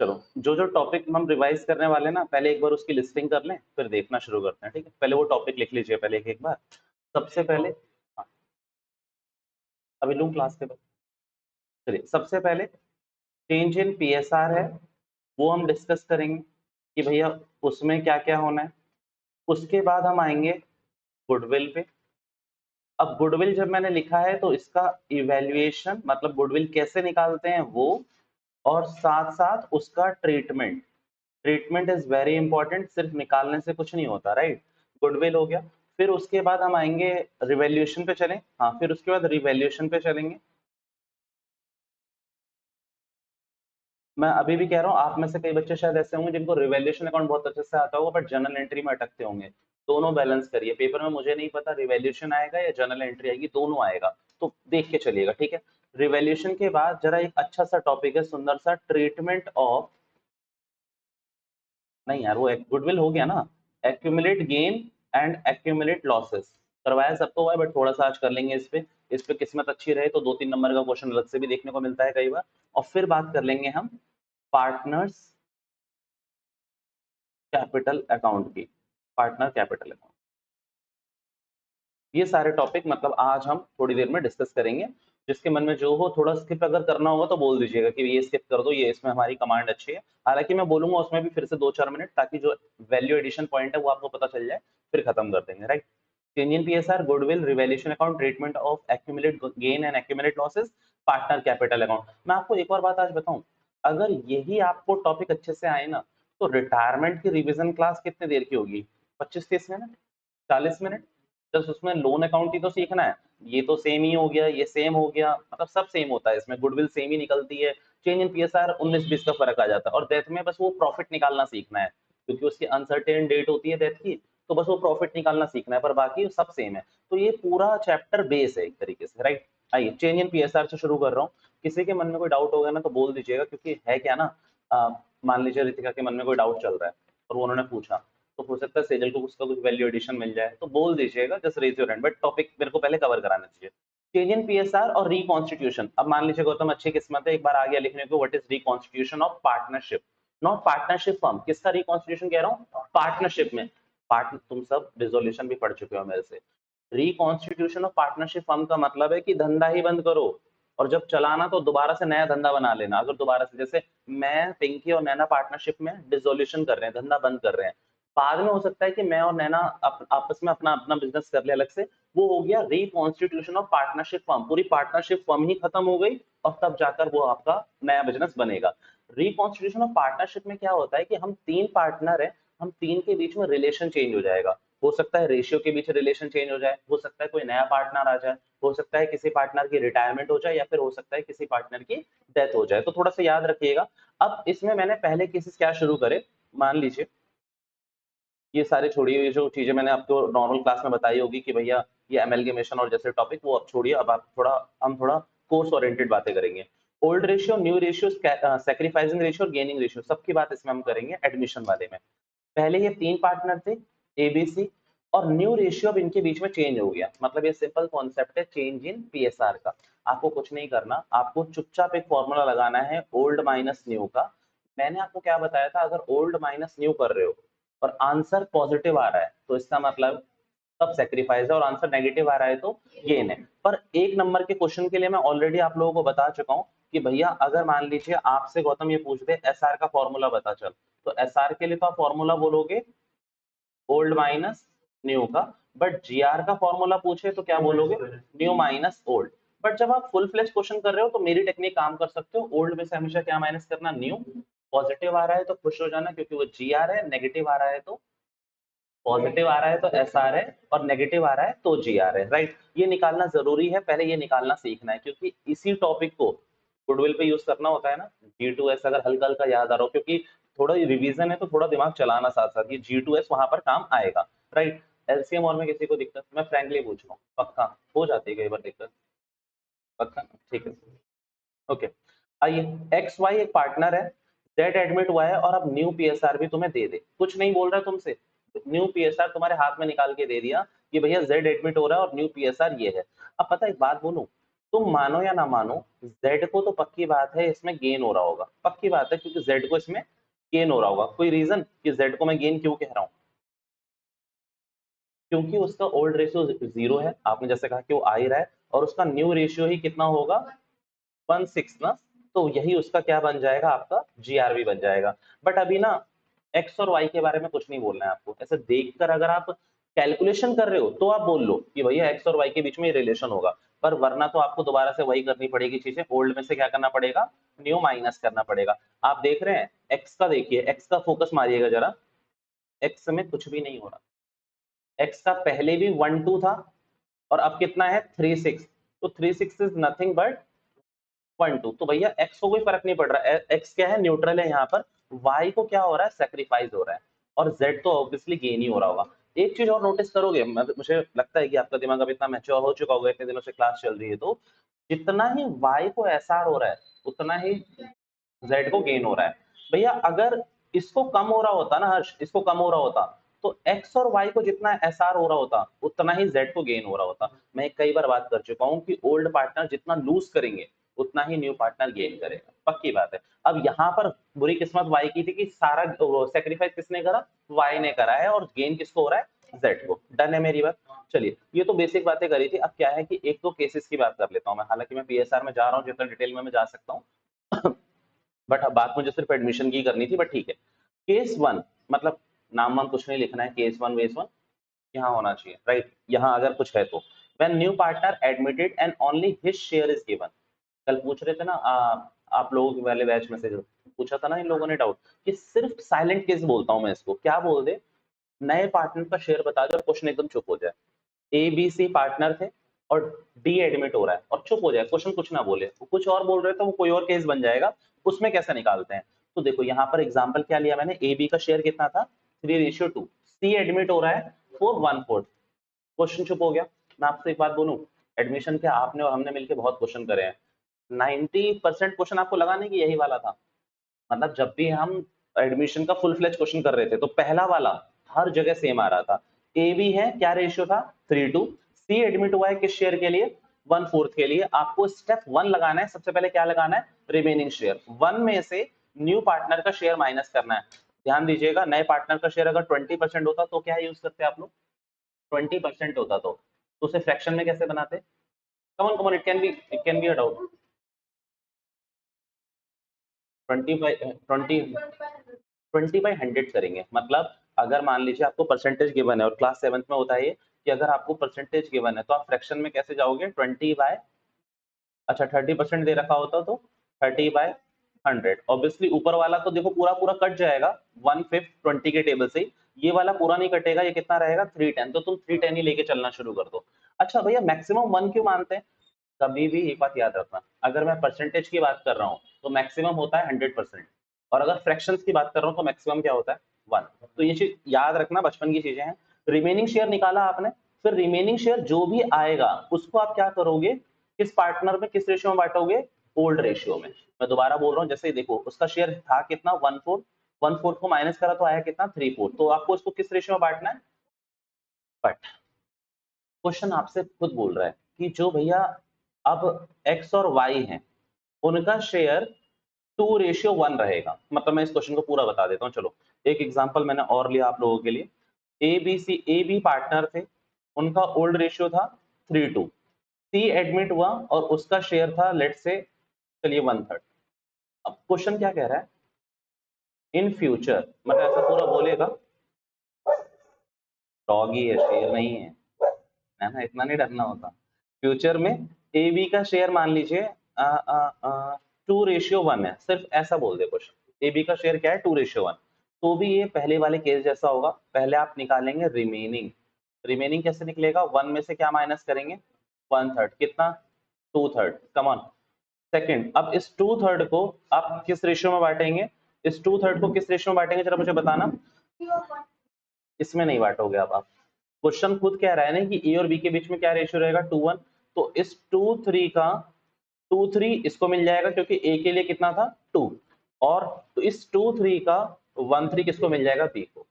चलो जो जो टॉपिक हम रिवाइज करने वाले हैं ना, पहले एक बार उसकी लिस्टिंग कर लें, फिर देखना शुरू करते हैं। ठीक है, पहले वो टॉपिक लिख लीजिए पहले एक बार। सबसे पहले हाँ, अभी लूँ क्लास के बाद। चलिए, सबसे पहले चेंज इन पीएसआर है, वो हम डिस्कस करेंगे कि भैया उसमें क्या क्या होना है। उसके बाद हम आएंगे गुडविल पे। अब गुडविल जब मैंने लिखा है तो इसका इवैल्यूएशन मतलब गुडविल कैसे निकालते हैं वो, और साथ साथ उसका treatment. Treatment is very important, सिर्फ निकालने से कुछ नहीं होता, राइट। गुडविल हो गया। फिर उसके बाद हम आएंगे रिवैल्यूएशन पे चलें। हाँ, फिर उसके बाद रिवैल्यूएशन पे चलेंगे। मैं अभी भी कह रहा हूँ, आप में से कई बच्चे शायद ऐसे होंगे जिनको रिवैल्यूएशन अकाउंट बहुत अच्छे से आता होगा बट जर्नल एंट्री में अटकते होंगे। दोनों बैलेंस करिए, पेपर में मुझे नहीं पता रिवैल्यूएशन आएगा या जर्नल एंट्री आएगी, दोनों आएगा, तो देख के चलिएगा। ठीक है, रिवैल्यूएशन के बाद जरा एक अच्छा सा टॉपिक है, सुंदर सा, ट्रीटमेंट ऑफ, नहीं यार वो गुडविल हो गया ना, accumulate gain and accumulate losses. करवाया सबको हुआ है बट थोड़ा सा आज कर लेंगे इस पे। इस पे किस्मत अच्छी रहे तो 2-3 नंबर का क्वेश्चन अलग से भी देखने को मिलता है कई बार। और फिर बात कर लेंगे हम पार्टनर्स कैपिटल अकाउंट की, पार्टनर कैपिटल अकाउंट। ये सारे टॉपिक मतलब आज हम थोड़ी देर में डिस्कस करेंगे। जिसके मन में जो हो, थोड़ा स्किप अगर करना होगा तो बोल दीजिएगा कि ये स्किप कर दो, ये इसमें हमारी कमांड अच्छी है। हालांकि मैं बोलूंगा उसमें भी फिर से 2-4 मिनट, ताकि जो वैल्यू एडिशन पॉइंट है वो आपको पता चल जाए, फिर खत्म कर देंगे, right. Change in PSR, goodwill, revaluation account, treatment of accumulate gain and accumulate losses, partner capital account. मैं आपको एक और बात आज बताऊं, अगर यही आपको टॉपिक अच्छे से आए ना, तो रिटायरमेंट की रिवीजन क्लास कितने देर की होगी? 25-30 मिनट, 40 मिनट। बस उसमें लोन अकाउंट ही तो सीखना है। ये तो सेम ही हो गया, ये सेम हो गया, मतलब सब सेम होता है इसमें, गुडविल सेम ही निकलती है। चेंज इन पीएसआर 19-20 का फर्क आ जाता है, और डेथ में बस वो प्रॉफिट निकालना सीखना है, क्योंकि उसकी अनसर्टेन डेट होती है डेथ की, तो बस वो प्रॉफिट निकालना सीखना है, पर बाकी सब सेम है। तो ये पूरा चैप्टर बेस है एक तरीके से, राइट। आइए चेंज इन पीएसआर से शुरू कर रहा हूँ। किसी के मन में कोई डाउट होगा ना तो बोल दीजिएगा, क्योंकि है क्या ना, मान लीजिए रितिका के मन में कोई डाउट चल रहा है और वो उन्होंने पूछा, तो हो सकता है सेजल को उसका कुछ वैल्यू एडिशन मिल जाए, तो बोल दीजिएगा, just raise your hand, but topic मेरे को पहले कवर कराना चाहिए। चेंज इन पीएसआर और रिकॉन्स्टिट्यूशन। अब मान लीजिए गौतम अच्छी किस्मत है, एक बार आ गया लिखने को, what is reconstitution of partnership, not partnership firm. किसका रिकॉन्स्टिट्यूशन कह रहा हूँ? पार्टनरशिप में। पार्ट तुम सब रिजोल्यूशन भी पढ़ चुके हो मेरे से। रिकॉन्स्टिट्यूशन ऑफ पार्टनरशिप फर्म का मतलब है कि धंधा ही बंद करो, और जब चलाना तो दोबारा से नया धंधा बना लेना। अगर दोबारा से, जैसे मैं पिंकी और नैना पार्टनरशिप में डिसोल्यूशन कर रहे हैं, धंधा बंद कर रहे हैं, बाद में हो सकता है कि मैं और नैना आपस में अपना अपना बिजनेस कर ले अलग से, वो हो गया रिकॉन्स्टिट्यूशन ऑफ पार्टनरशिप फर्म। पूरी पार्टनरशिप फर्म ही खत्म हो गई, और तब जाकर वो आपका नया बिजनेस बनेगा। रिकॉन्स्टिट्यूशन ऑफ पार्टनरशिप में क्या होता है कि हम 3 पार्टनर हैं, हम 3 के बीच में रिलेशन चेंज हो जाएगा। हो सकता है रेशियो के बीच रिलेशन चेंज हो जाए, हो सकता है कोई नया पार्टनर आ जाए, हो सकता है किसी पार्टनर की रिटायरमेंट हो जाए, या फिर हो सकता है किसी पार्टनर की डेथ हो जाए, तो थोड़ा सा याद रखिएगा। अब इसमें मैंने पहले केसेस क्या शुरू करे, मान लीजिए ये सारे छोड़िए, ये जो चीजें मैंने आपको नॉर्मल क्लास में बताई होगी कि भैया ये एमएलगेमेशन और जैसे टॉपिक, वो अब छोड़िए। अब आप थोड़ा, हम थोड़ा कोर्स ओरिएंटेड बातें करेंगे। Old ratio, new ratio, sacrificing ratio और गेनिंग रेशियो, सबकी बात इसमें हम करेंगे एडमिशन वाले में। पहले ये 3 पार्टनर थे, एबीसी, और न्यू रेशियो अब इनके बीच में चेंज हो गया। मतलब ये सिंपल कॉन्सेप्ट है चेंज इन पीएसआर का। आपको कुछ नहीं करना, आपको चुपचाप एक फॉर्मूला लगाना है ओल्ड माइनस न्यू का। मैंने आपको क्या बताया था, अगर ओल्ड माइनस न्यू कर रहे हो और आंसर पॉजिटिव आ रहा है तो इसका मतलब तब सेक्रीफाइस है, और आंसर नेगेटिव आ रहा है तो गेन है। पर 1 नंबर के क्वेश्चन के लिए मैं ऑलरेडी आप लोगों को बता चुका हूं कि भैया अगर मान लीजिए आपसे गौतम ये पूछ दे एसआर का फॉर्मूला बता चल, तो एसआर के लिए तो आप फॉर्मूला बोलोगे ओल्ड माइनस न्यू का, बट जीआर का फॉर्मूला पूछे तो क्या बोलोगे? New minus old. बट जब आप फुल फ्लेज क्वेश्चन कर रहे हो तो मेरी टेक्निक काम कर सकते हो, ओल्ड में से हमेशा क्या माइनस करना? न्यू। पॉजिटिव आ रहा है तो खुश हो जाना क्योंकि वो जीआर है, नेगेटिव आ रहा है तो, पॉजिटिव आ रहा है तो एस आर है, और नेगेटिव आ रहा है तो जी आर है, राइट। ये निकालना जरूरी है, पहले ये निकालना सीखना है, क्योंकि इसी टॉपिक को गुडविल पे यूज करना होता है ना। जी टू एस अगर हल्का हल्का याद आ रहा हो, क्योंकि थोड़ा रिवीजन है तो थोड़ा दिमाग चलाना साथ साथ, ये जी टू एस वहां पर काम आएगा, राइट। एलसीएम और में किसी को दिक्कत, मैं फ्रैंकली पूछ रहा हूँ, पक्का हो जाती है कई बार दिक्कत, पक्का, ठीक है, ओके। आइए, एक्स वाई एक पार्टनर है, जेड एडमिट हुआ है, और अब न्यू पीएसआर भी तुम्हें दे दे, कुछ नहीं बोल रहा तुमसे, न्यू पीएसआर तुम्हारे हाथ में निकाल के दे दिया कि भैया जेड एडमिट हो रहा है और न्यू पीएसआर ये है। अब पता है एक बात बोलूं, तुम मानो या ना मानो, z को तो पक्की बात है इसमें गेन हो रहा होगा, पक्की बात है, क्योंकि z को इसमें गेन हो रहा होगा। कोई रीजन कि z को मैं गेन क्यों कह रहा हूँ? क्योंकि उसका ओल्ड रेशियो 0 है, आपने जैसे कहा कि वो आ ही रहा है, और उसका न्यू रेशियो ही कितना होगा, 1/6 ना, तो यही उसका क्या बन जाएगा, आपका जीआरबी बन जाएगा। बट अभी ना एक्स और वाई के बारे में कुछ नहीं बोलना है आपको, ऐसे देखकर अगर आप कैलकुलेशन कर रहे हो तो आप बोल लो कि भैया एक्स और वाई के बीच में रिलेशन होगा, पर वरना तो आपको दोबारा से वही करनी पड़ेगी चीजें, ओल्ड में से क्या करना पड़ेगा, न्यू माइनस करना पड़ेगा। आप देख रहे हैं एक्स का, देखिए एक्स का फोकस मारिएगा जरा, एक्स में कुछ भी नहीं हो रहा, एक्स का पहले भी 1 2 था और अब कितना है 3 6, तो 3 6 इज नथिंग बट 1 2, तो भैया एक्स को कोई फर्क नहीं पड़ रहा है, एक्स क्या है, न्यूट्रल है यहाँ पर, वाई को क्या हो रहा है, सेक्रीफाइस हो रहा है, और जेड तो ऑब्वियसली गेन ही हो रहा होगा। एक चीज और नोटिस करोगे, मुझे लगता है कि आपका दिमाग अब इतना मैच्योर हो चुका होगा, इतने दिनों से क्लास चल रही है, तो जितना ही वाई को एसआर हो रहा है उतना ही जेड को गेन हो रहा है। भैया अगर इसको कम हो रहा होता ना हर्ष, इसको कम हो रहा होता, तो एक्स और वाई को जितना एसआर हो रहा होता उतना ही जेड को गेन हो रहा होता। मैं कई बार बात कर चुका हूँ कि ओल्ड पार्टनर जितना लूज करेंगे उतना ही न्यू पार्टनर गेन करेगा, पक्की बात है। अब यहाँ पर बुरी किस्मत वाई की थी कि सारा सेक्रीफाइस किसने करा, वाई ने करा है, और गेन किसको हो रहा है, जेड को। डन है मेरी बात? चलिए, ये तो बेसिक बातें करी थी। अब क्या है कि एक दो केसेस की बात कर लेता हूँ मैं, हालांकि मैं पीएसआर में जा रहा हूँ, जितना डिटेल में मैं जा सकता हूँ बट बात मुझे सिर्फ एडमिशन की करनी थी, बट ठीक है। केस 1, मतलब नाम वाम कुछ नहीं लिखना है, केस 1 वेस 1 यहाँ होना चाहिए, राइट? यहाँ अगर कुछ है तो when new partner admitted and only his share is given. कल पूछ रहे थे ना आप लोगों वाले बैच में से जो पूछा था ना इन लोगों ने डाउट, कि सिर्फ साइलेंट केस बोलता हूँ मैं इसको, क्या बोल दे, नए पार्टनर का शेयर बता दो, क्वेश्चन एकदम चुप हो जाए। ए बी सी पार्टनर थे और डी एडमिट हो रहा है, और चुप हो जाए, क्वेश्चन कुछ ना बोले, वो कुछ और बोल रहे तो वो कोई और केस बन जाएगा, उसमें कैसे निकालते हैं। तो देखो यहाँ पर एग्जांपल क्या लिया मैंने, ए बी का शेयर कितना था, 3:2, सी एडमिट हो रहा है 4/1/4, क्वेश्चन चुप हो गया। मैं आपसे एक बात बोलूं, एडमिशन के आपने और हमने मिलकर बहुत क्वेश्चन करे हैं, 90% क्वेश्चन आपको लगा नहीं कि यही वाला था। मतलब जब भी हम एडमिशन का फुल फ्लेज क्वेश्चन कर रहे थे तो पहला वाला हर जगह सेम आ रहा था। ए बी है, क्या रेशियो था, 3:2, सी एडमिट हुआ है किस शेयर के लिए, 1/4 के लिए। आपको स्टेप 1 लगाना है, सबसे पहले क्या लगाना है, रिमेनिंग शेयर, 1 में से न्यू पार्टनर का शेयर माइनस करना है। ध्यान दीजिएगा, नए पार्टनर का शेयर अगर 20% होता तो क्या यूज करते आप लोग, 20% होता तो उसे फ्रैक्शन में कैसे बनाते, common common, it can be a doubt, 20/100 करेंगे। मतलब अगर मान लीजिए आपको परसेंटेज गिवन है, और क्लास 7th में होता है ये कि अगर आपको परसेंटेज गिवन है तो आप फ्रैक्शन में कैसे जाओगे, 20 बाय, अच्छा 30% दे रखा होता तो 30/100, ऑब्वियसली ऊपर वाला तो देखो पूरा पूरा कट जाएगा 1/5 20 के टेबल से ही, ये वाला पूरा नहीं कटेगा, ये कितना रहेगा 310, तो तुम 310 ही लेके चलना शुरू कर दो। अच्छा भैया मैक्सिमम 1 क्यों मानते हैं, कभी भी एक बात याद रखना, अगर मैं परसेंटेज की बात कर रहा हूँ तो मैक्सिमम होता है 100%, और अगर फ्रैक्शंस की बात कर रहा हूँ तो मैक्सिमम क्या होता है 1। तो ये चीज याद रखना, बचपन की चीजें हैं। रिमेनिंग शेयर निकाला आपने, फिर रिमेनिंग शेयर जो भी आएगा उसको आप क्या करोगे, किस पार्टनर में किस रेशियो में बांटोगे, ओल्ड रेशियो में। मैं दोबारा बोल रहा हूँ, जैसे देखो उसका शेयर था कितना 1/4, 1/4 को माइनस करा तो आया कितना 3/4, तो आपको उसको किस रेशियो में बांटना है, बट क्वेश्चन आपसे खुद बोल रहा है कि जो भैया अब एक्स और वाई हैं उनका शेयर 2:1 रहेगा। मतलब मैं इस क्वेश्चन को पूरा बता देता हूँ, चलो एक एग्जांपल मैंने और लिया आप लोगों के लिए। ए बी पार्टनर थे, उनका ओल्ड रेशियो था 3:2, सी एडमिट हुआ और उसका शेयर था लेट से, चलिए 1/3। अब क्वेश्चन क्या कह रहा है, इन फ्यूचर, मतलब ऐसा पूरा बोलेगा, डॉगी है शेयर नहीं है ना, इतना नहीं डरना होता। फ्यूचर में ए बी का शेयर मान लीजिए 2:1 है, सिर्फ ऐसा बोल दे क्वेश्चन, ए बी का शेयर क्या है 2:1, तो भी ये पहले वाले केस जैसा होगा। पहले आप निकालेंगे रिमेनिंग, रिमेनिंग कैसे निकलेगा, 1 में से क्या माइनस करेंगे, 1/3, कितना 2/3, कम ऑन। सेकंड, अब इस 2/3 को आप किस रेशियो में बांटेंगे, इस 2/3 को किस रेशियो में बांटेंगे जरा मुझे बताना, इसमें नहीं बांटोगे अब आप, क्वेश्चन खुद कह रहा है ना कि ए और बी के बीच में क्या रेशियो रहेगा 2:1, तो इस 2:3 का 2:3 इसको मिल जाएगा क्योंकि ए के लिए कितना था 2, और तो इस 2:3 का 1/3 किसको मिल जाएगा, बी को।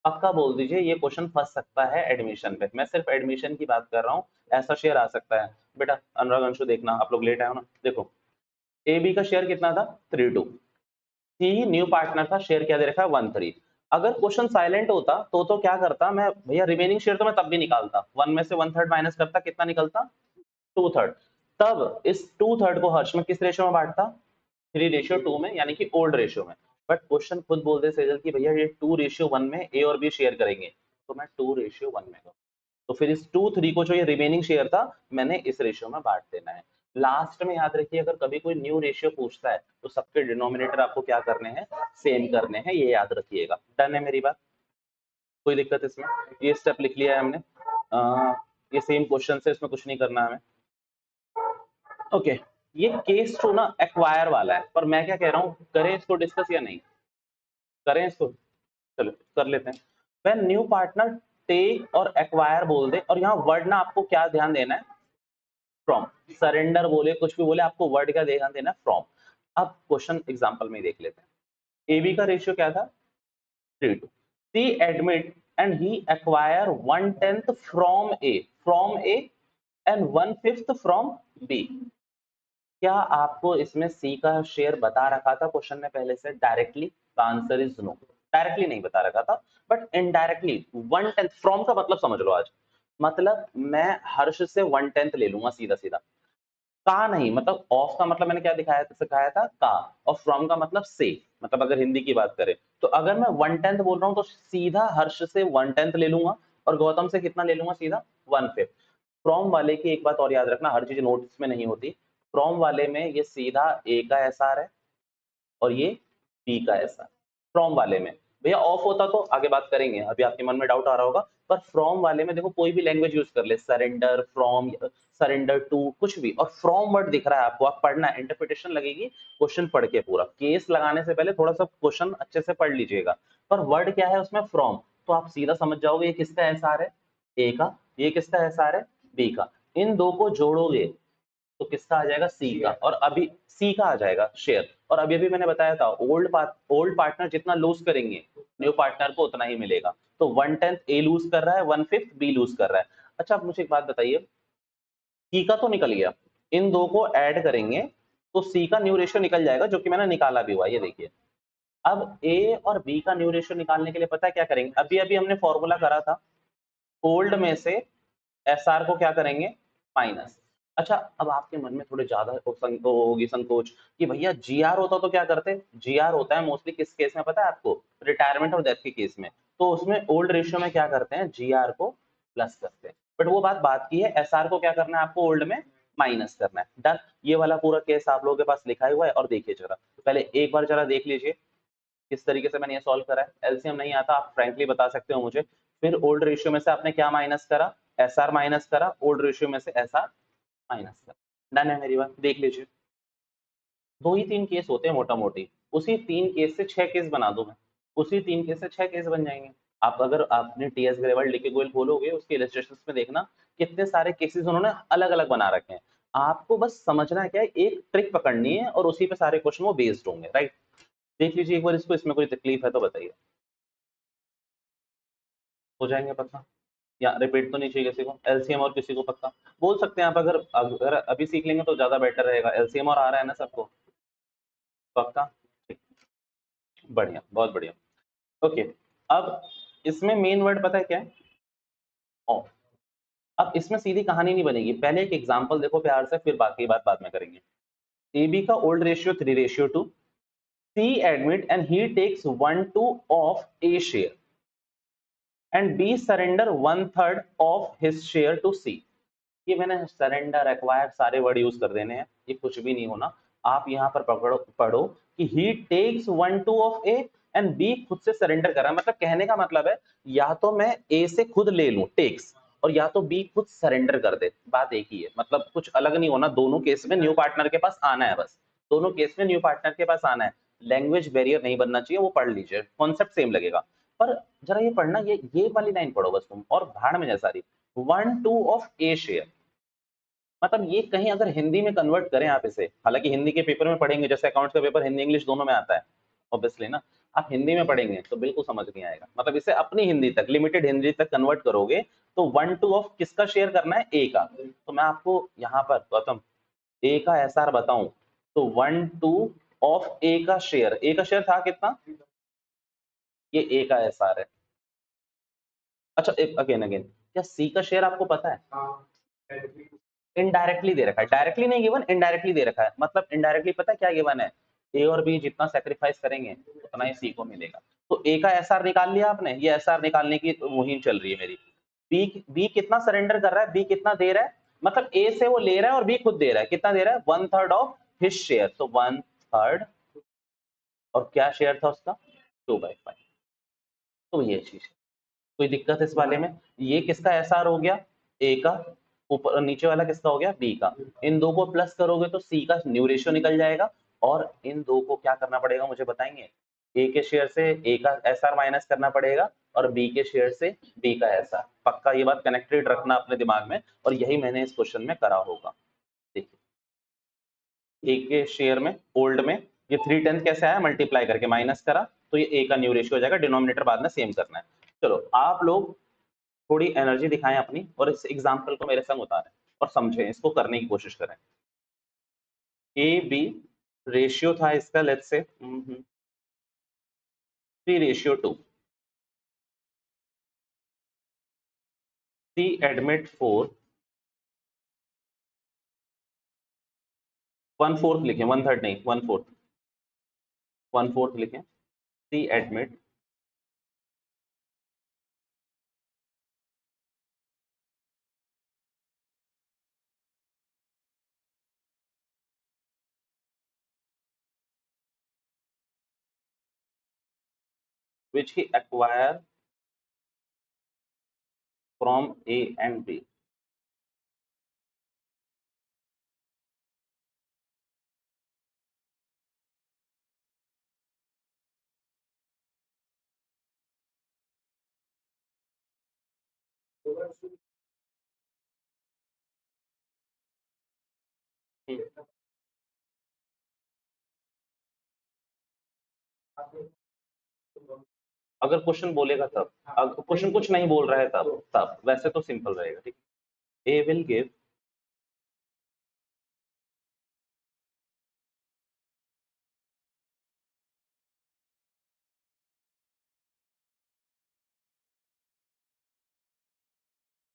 पक्का बोल दीजिए, ये क्वेश्चन फंस सकता है एडमिशन पे। मैं सिर्फ एडमिशन की बात कर रहा हूँ, ऐसा शेयर आ सकता है। बेटा अनुराग अंशु देखना, आप लोग लेट आए हो ना, देखो ए बी का शेयर कितना था 3-2, सी न्यू पार्टनर था, शेयर क्या दे रखा है 1-3। अगर क्वेश्चन साइलेंट होता तो क्या करता मैं, भैया रिमेनिंग शेयर तो मैं तब भी निकालता, 1 में से 1/3 माइनस करता, कितना निकलता 2/3। तब इस 2/3 को हर्ष में किस रेशियो में बांटता, 3:2 में, यानी कि ओल्ड रेशियो में। बट क्वेश्चन खुद बोल दे सेजल की भैया ये 2:1 में ए और बी शेयर करेंगे, तो मैं 2:1 में दूं। तो फिर इस 2-3 को जो ये रिमेनिंग शेयर था मैंने इस रेशियो में बांट देना है। लास्ट में याद रखिए, अगर कभी कोई न्यू रेशियो पूछता है तो सबके डिनोमिनेटर आपको क्या करने हैं, सेम करने हैं, ये याद रखिएगा। डन है मेरी बात, कोई दिक्कत इसमें? ये स्टेप लिख लिया है हमने, ये सेम क्वेश्चन से, इसमें कुछ नहीं करना हमें। ओके, ये केस 2 ना एक्वायर वाला है, पर मैं क्या कह रहा हूँ, करें इसको डिस्कस या नहीं करें इसको? चलो कर लेते हैं। व्हेन न्यू पार्टनर टेक और एक्वायर बोल दे, और यहाँ वर्ड ना आपको क्या ध्यान देना है, फ्रॉम। सरेंडर बोले कुछ भी बोले, आपको वर्ड क्या ध्यान देना है, फ्रॉम। अब क्वेश्चन एग्जांपल में ही देख लेते हैं। एबी का रेशियो क्या था 3:2। C admit and he acquire 1/10 from A and 1/5 from B. क्या आपको इसमें सी का शेयर बता रखा था क्वेश्चन ने पहले से directly? The answer is no, directly नहीं बता रखा था, बट इनडायरेक्टली 1/10 फ्रॉम का मतलब समझ लो आज, मतलब मैं हर्ष से 1/10 ले लूंगा सीधा सीधा। का नहीं, मतलब ऑफ का मतलब मैंने क्या दिखाया सिखाया था, का, और फ्रॉम का मतलब से, मतलब अगर हिंदी की बात करें तो अगर मैं 1/10 बोल रहा हूँ तो सीधा हर्ष से 1/10 ले लूंगा, और गौतम से कितना ले लूंगा, सीधा 1/5। फ्रॉम वाले की एक बात और याद रखना, हर चीज नोट्स में नहीं होती। फ्रॉम वाले में ये सीधा ए का एसआर है और ये बी का एसआर, फ्रॉम वाले में। भैया ऑफ होता तो आगे बात करेंगे, अभी आपके मन में डाउट आ रहा होगा, पर फ्रॉम वाले में देखो कोई भी लैंग्वेज यूज कर ले, सरेंडर, फ्रॉम, सरेंडर टू, कुछ भी, और फ्रॉम वर्ड दिख रहा है आपको, आप पढ़ना है, इंटरप्रिटेशन लगेगी क्वेश्चन पढ़ के पूरा। केस लगाने से पहले थोड़ा सा क्वेश्चन अच्छे से पढ़ लीजिएगा, पर वर्ड क्या है उसमें, फ्रॉम, तो आप सीधा समझ जाओगे ये किसका एसआर है, ए का, ये किसका एसआर है, बी का। इन दो को जोड़ोगे तो किसका आ जाएगा, सी का, और अभी सी का आ जाएगा शेयर। और अभी अभी मैंने बताया था ओल्ड पार्टनर जितना लूज करेंगे न्यू पार्टनर को उतना ही मिलेगा। तो 1/10 ए लूज कर रहा है, 1/5 बी लूज कर रहा है। अच्छा आप मुझे एक बात बताइए, सी का तो निकल गया, इन दो को ऐड करेंगे तो सी का न्यू रेशियो निकल जाएगा, जो कि मैंने निकाला भी हुआ, ये देखिए। अब ए और बी का न्यू रेशियो निकालने के लिए पता है क्या करेंगे, अभी अभी हमने फॉर्मूला करा था, ओल्ड में से एसआर को क्या करेंगे, माइनस। अच्छा अब आपके मन में थोड़े ज्यादा होगी संकोच कि भैया जीआर होता तो क्या करते, जीआर होता है मोस्टली किस केस में पता है आपको, रिटायरमेंट और डेथ के केस में, तो उसमें ओल्ड रेशियो में क्या करते हैं, जीआर को प्लस करते हैं। बट वो बात की है, एसआर को क्या करना है आपको, ओल्ड में माइनस करना है। डन, ये वाला पूरा केस आप लोगों के पास लिखा हुआ है, और देखिए जरा पहले एक बार जरा देख लीजिए किस तरीके से मैंने ये सॉल्व करा है। एलसीएम नहीं आता आप फ्रैंकली बता सकते हो मुझे। फिर ओल्ड रेशियो में से आपने क्या माइनस करा, एसआर माइनस करा, ओल्ड रेशियो में से एसआर माइनस करा। डन है मेरी बात, देख लीजिए। 2 ही 3 केस होते हैं मोटा मोटी, उसी 3 केस से 6 केस बना दो मैं, उसी 3 केस से 6 केस बन जाएंगे। आप अगर आपने टीएस ग्रेवल डीके गोयल खोलोगे उसके इलस्ट्रेशंस में देखना कितने सारे केसेस उन्होंने अलग अलग बना रखे हैं। आपको बस समझना क्या है, एक ट्रिक पकड़नी है और उसी पे सारे क्वेश्चन वो बेस्ड होंगे, राइट? देख लीजिए एक बार इसको, इसमें कोई तकलीफ है तो बताइए। हो जाएंगे पक्का, या रिपीट तो नहीं चाहिए किसी को, एलसीएम और किसी को पक्का बोल सकते हैं आप, अगर अगर अभी सीख लेंगे तो ज्यादा बेटर रहेगा। एलसीएम और आ रहा है ना सबको, पक्का, ठीक, बढ़िया, बहुत बढ़िया। ओके, अब इसमें मेन वर्ड पता है क्या है, ऑफ। अब इसमें सीधी कहानी नहीं बनेगी, पहले एक एग्जांपल देखो प्यार से, फिर बाकी बात बाद में करेंगे। एबी का old ratio 3:2, C admit and he takes 1/2 of a share and B surrender 1/3 of his share to C. ये मैंने सरेंडर, एक्वायर सारे वर्ड यूज कर देने हैं, ये कुछ भी नहीं होना। आप यहाँ पर पढ़ो कि he takes 1/2 of A and B खुद से सरेंडर कर रहा है, मतलब कहने का मतलब है या तो मैं ए से खुद ले लूं टेक्स, और या तो बी खुद सरेंडर कर दे, बात एक ही है, मतलब कुछ अलग नहीं होना। दोनों केस में न्यू पार्टनर के पास आना है, बस दोनों केस में न्यू पार्टनर के पास आना है। लैंग्वेज बैरियर नहीं बनना चाहिए, वो पढ़ लीजिए, कॉन्सेप्ट सेम लगेगा। पर जरा ये पढ़ना, ये वाली लाइन पढ़ो बस तुम, और भाड़ में जैसा रही, 1/2 ऑफ ए शेयर, मतलब ये कहीं अगर हिंदी में कन्वर्ट करें आप इसे, हालांकि हिंदी के पेपर में पढ़ेंगे, जैसे अकाउंट्स का पेपर हिंदी इंग्लिश दोनों में आता है ऑब्वियसली ना, आप हिंदी में पढ़ेंगे तो बिल्कुल समझ नहीं आएगा, मतलब इसे अपनी हिंदी तक, लिमिटेड हिंदी तक कन्वर्ट करोगे तो 1/2 ऑफ किसका शेयर करना है, ए का। तो मैं आपको यहाँ पर गौतम ए का एसआर बताऊं तो 1/2 ऑफ ए का शेयर, ए का शेयर था कितना, ये ए का एसआर है। अच्छा अगेन अगेन, क्या सी का शेयर आपको पता है, इनडायरेक्टली दे रखा है, डायरेक्टली नहीं गिवन, इनडायरेक्टली दे रखा है। मतलब इनडायरेक्टली पता है क्या गिवन है, ए और बी जितना सेक्रीफाइस करेंगे उतना ही सी को मिलेगा। तो ए का एसआर निकाल लिया आपने, ये एसआर निकालने की मुहिम चल रही है मेरी। बी कितना सरेंडर कर रहा है, बी कितना दे रहा है, मतलब ए से वो ले रहा है और बी खुद दे रहा है, कितना दे रहा है, 1/3 ऑफ हिज शेयर, तो 1/3, और क्या शेयर था उसका, 2/5। तो ये चीज है, कोई दिक्कत इस वाले में, ये किसका एसआर हो गया, ए का, ऊपर नीचे वाला किसका हो गया, बी का। इन दो को प्लस करोगे तो सी का न्यू रेशियो निकल जाएगा, और इन दो को क्या करना पड़ेगा मुझे बताएंगे, ए के शेयर से ए का एसआर माइनस करना पड़ेगा और बी के शेयर से बी का एसआर। पक्का ये बात कनेक्टेड रखना अपने दिमाग में, और यही मैंने इस क्वेश्चन में करा होगा। देखिए ए के शेयर में ओल्ड में ये 3/10 कैसे आया, मल्टीप्लाई करके माइनस करा, तो ये ए का न्यू रेशियो हो जाएगा, डिनोमिनेटर बाद में सेम करना है। चलो आप लोग थोड़ी एनर्जी दिखाएं अपनी और इस एग्जाम्पल को मेरे संग उतारें और समझें, इसको करने की कोशिश करें। ए बी रेशियो था इसका, लेट्स से 3:2, सी एडमिट 4, 1/4 लिखें, 1/3 नहीं, 1/4, 1/4 लिखें, C admit which he acquire from A and B। अगर क्वेश्चन बोलेगा तब, अगर क्वेश्चन कुछ नहीं बोल रहा है तब वैसे तो सिंपल रहेगा, ठीक। A will give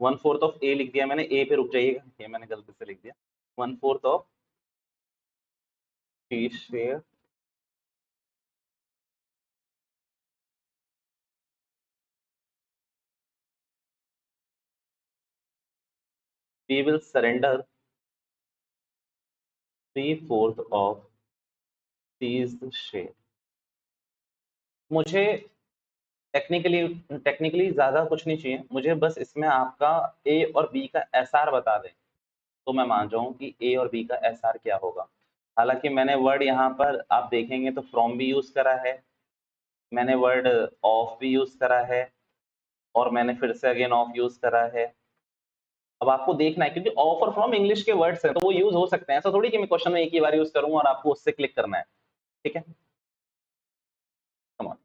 one fourth of A लिख दिया मैंने, ए पे रुक जाइएगा, ये मैंने गलती से लिख दिया, 1/4 of T share we will surrender 3/4 of these share। मुझे टेक्निकली टेक्निकली ज्यादा कुछ नहीं चाहिए मुझे, बस इसमें आपका ए और बी का एसआर बता दें तो मैं मान जाऊं कि ए और बी का एसआर क्या होगा। हालांकि मैंने वर्ड यहाँ पर आप देखेंगे तो फ्रॉम भी यूज करा है, मैंने वर्ड ऑफ भी यूज करा है, और मैंने फिर से अगेन ऑफ यूज करा है। अब आपको देखना है क्योंकि ऑफ और फ्रॉम इंग्लिश के वर्ड्स हैं तो वो यूज हो सकते हैं, ऐसा थोड़ी कि मैं क्वेश्चन में एक ही बार यूज करूंगा और आपको उससे क्लिक करना है, ठीक है। कम ऑन,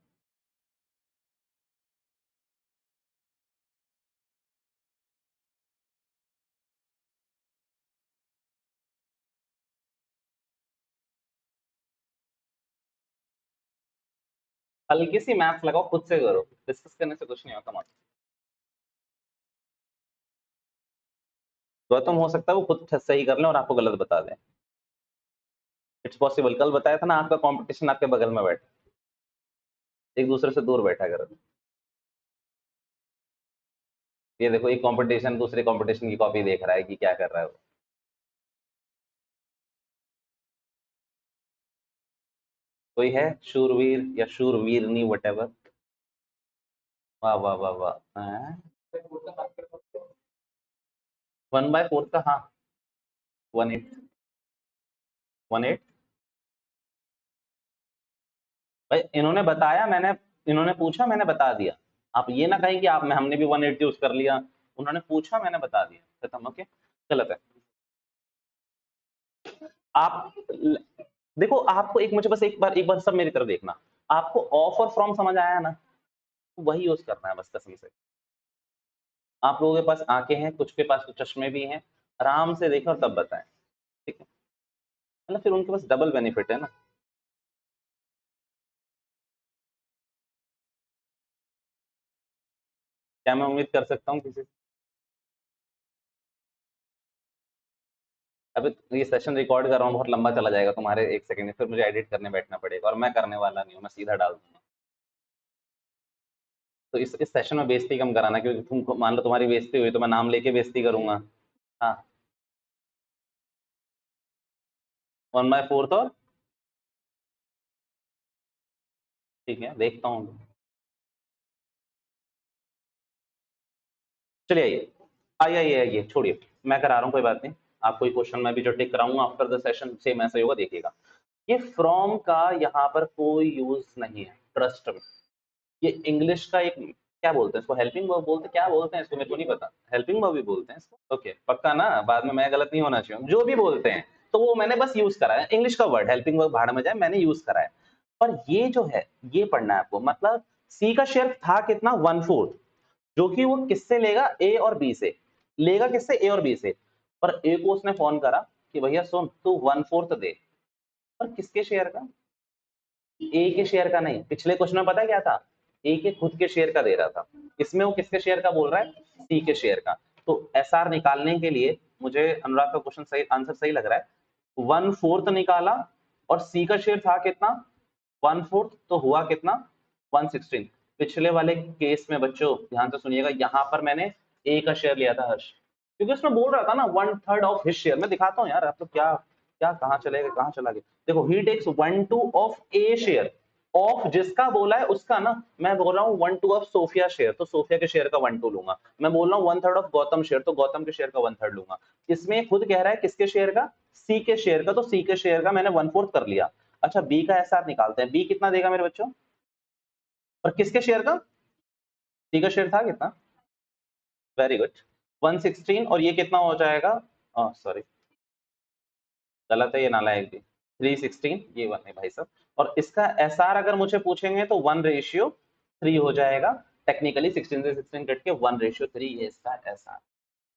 हल्की सी मैथ्स लगाओ, खुद से करो, डिस्कस करने से कुछ नहीं होगा। कम ऑन गौतम, हो सकता है वो खुद सही कर ले और आपको गलत बता दें, इट्स पॉसिबल। कल बताया था ना आपका कंपटीशन आपके बगल में बैठा, एक दूसरे से दूर बैठा करो। ये देखो एक कंपटीशन दूसरे कंपटीशन की कॉपी देख रहा है कि क्या कर रहा है वो। कोई है शूरवीर या शूरवीरनी वट एवर। वाह वाह वाह वाह, 1/4 का, हाँ 1/8, 1/8 भाई इन्होंने बताया, मैंने इन्होंने पूछा मैंने बता दिया। आप ये ना कहें कि आप में हमने भी 1/8 यूज कर लिया, उन्होंने पूछा मैंने बता दिया, खत्म, ओके। गलत है। आप देखो, आपको एक, मुझे बस एक बार सब मेरी तरफ देखना, आपको ऑफ और फ्रॉम समझ आया ना, तो वही यूज करना है बस कसम से। आप लोगों के पास आंखें हैं, कुछ के पास तो चश्मे भी हैं, आराम से देखें और तब बताएं, ठीक है? मतलब फिर उनके पास डबल बेनिफिट है ना। क्या मैं उम्मीद कर सकता हूँ किसी से? अभी ये सेशन रिकॉर्ड कर रहा हूँ, बहुत लंबा चला जाएगा तुम्हारे 1 सेकंड में, फिर मुझे एडिट करने बैठना पड़ेगा और मैं करने वाला नहीं हूँ, मैं सीधा डाल दूंगा। तो इस सेशन में बेइज्जती कम कराना, क्योंकि तुम मान लो तुम्हारी बेइज्जती हुई तो मैं नाम लेके बेइज्जती करूंगा। हाँ, 1/4 और ठीक है, देखता हूँ। चलिए आइए, आइए आइए आइए, छोड़िए, मैं करा रहा हूँ, कोई बात नहीं। आप कोई क्वेश्चन मैं भी जो टिक कराऊंगा आफ्टर द सेशन सेम ऐसा ही होगा, देखिएगा। ये फ्रॉम का यहाँ पर कोई यूज नहीं है, ट्रस्ट में। ये इंग्लिश का एक, क्या बोलते हैं इसको, हेल्पिंग वर्ब बोलते हैं, क्या बोलते हैं इसको, मेरे को नहीं पता। हेल्पिंग वर्ब भी बोलते हैं इसको, ओके पक्का ना, बाद में मैं गलत नहीं होना चाहिए, जो भी बोलते हैं तो वो मैंने बस यूज करा है, इंग्लिश का वर्ड हेल्पिंग वर्ब भाड़ में जाए, मैंने यूज करा है। पर ये जो है, ये पढ़ना है आपको, मतलब सी का शेयर था कितना, 1/4, जो कि वो किससे लेगा, ए और बी से लेगा, किससे, ए और बी से। पर ए को उसने फोन करा कि भैया सुन, तू 1/4 दे, पर किसके शेयर का, ए के शेयर का नहीं। पिछले क्वेश्चन में पता है क्या था, ए के खुद के शेयर का दे रहा था, इसमें वो किसके शेयर का बोल रहा है, सी के शेयर का। तो एसआर निकालने के लिए मुझे अनुराग का क्वेश्चन सही, आंसर सही लग रहा है। 1/4 निकाला और सी का शेयर था कितना, 1/4, तो हुआ कितना, 1/16। पिछले वाले केस में बच्चों ध्यान से सुनिएगा, यहाँ पर मैंने ए का शेयर लिया था हर्ष, क्योंकि उसमें बोल रहा था ना 1/3 ऑफ हिज शेयर। मैं दिखाता हूँ यार, आप तो क्या क्या कहाँ चले गए, कहाँ चला गया। देखो, he takes 1/2 of a share, of जिसका बोला है उसका ना, मैं बोल रहा हूँ 1/2 ऑफ सोफिया शेयर, तो सोफिया के शेयर का 1/2 लूंगा। मैं बोल रहा हूँ 1/3 ऑफ गौतम शेयर, तो गौतम के शेयर का 1/3 लूंगा। इसमें खुद कह रहा है किसके शेयर का, सी के शेयर का, तो सी के शेयर का मैंने 1/4 कर लिया। अच्छा, बी का एसआर निकालते हैं, बी कितना देगा मेरे बच्चों, और किसके शेयर का, सी का शेयर था कितना, वेरी गुड, 1/16, और ये कितना हो जाएगा, सॉरी गलत है, ये नालायक भी, 3/16, ये 1 है भाई साहब। और इसका एसआर अगर मुझे पूछेंगे तो 1/3 हो जाएगा, टेक्निकली 16 से 16 कट के 1/3, ये इसका एसआर।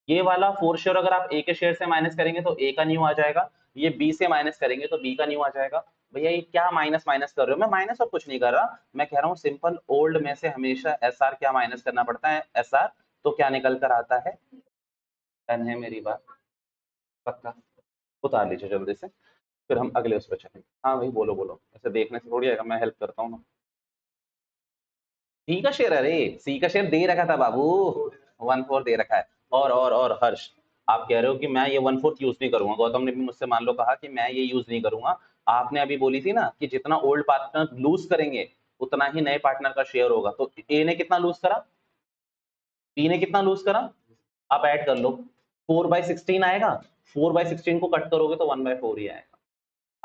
ये वाला फोर श्योर अगर आप ए के शेयर से माइनस करेंगे तो ए का न्यू आ जाएगा, ये बी से माइनस करेंगे तो बी का न्यू आ जाएगा। भैया ये क्या माइनस माइनस कर रहे हो, मैं माइनस और कुछ नहीं कर रहा, मैं कह रहा हूँ सिंपल ओल्ड में से हमेशा एसआर क्या माइनस करना पड़ता है, एसआर, तो क्या निकल कर आता है, 10 है मेरी बात, पक्का, उतार लीजिए जल्दी से, फिर हम अगले उस पर चलेंगे। हाँ भाई बोलो बोलो, ऐसे देखने से थोड़ी आएगा, मैं हेल्प करता हूँ ना। सी का शेयर, अरे सी का शेयर दे रखा था बाबू, 1/4 दे रखा है। और हर्ष, आप कह रहे हो कि मैं ये 1/4 यूज नहीं करूंगा, गौतम ने भी मुझसे मान लो कहा कि मैं ये यूज नहीं करूंगा। आपने अभी बोली थी ना कि जितना ओल्ड पार्टनर लूज करेंगे उतना ही नए पार्टनर का शेयर होगा, तो ए ने कितना लूज करा, बी ने कितना लूज करा, आप ऐड कर लो, 4/16 आएगा, 4/16 को कट करोगे तो 1/4 ही आएगा।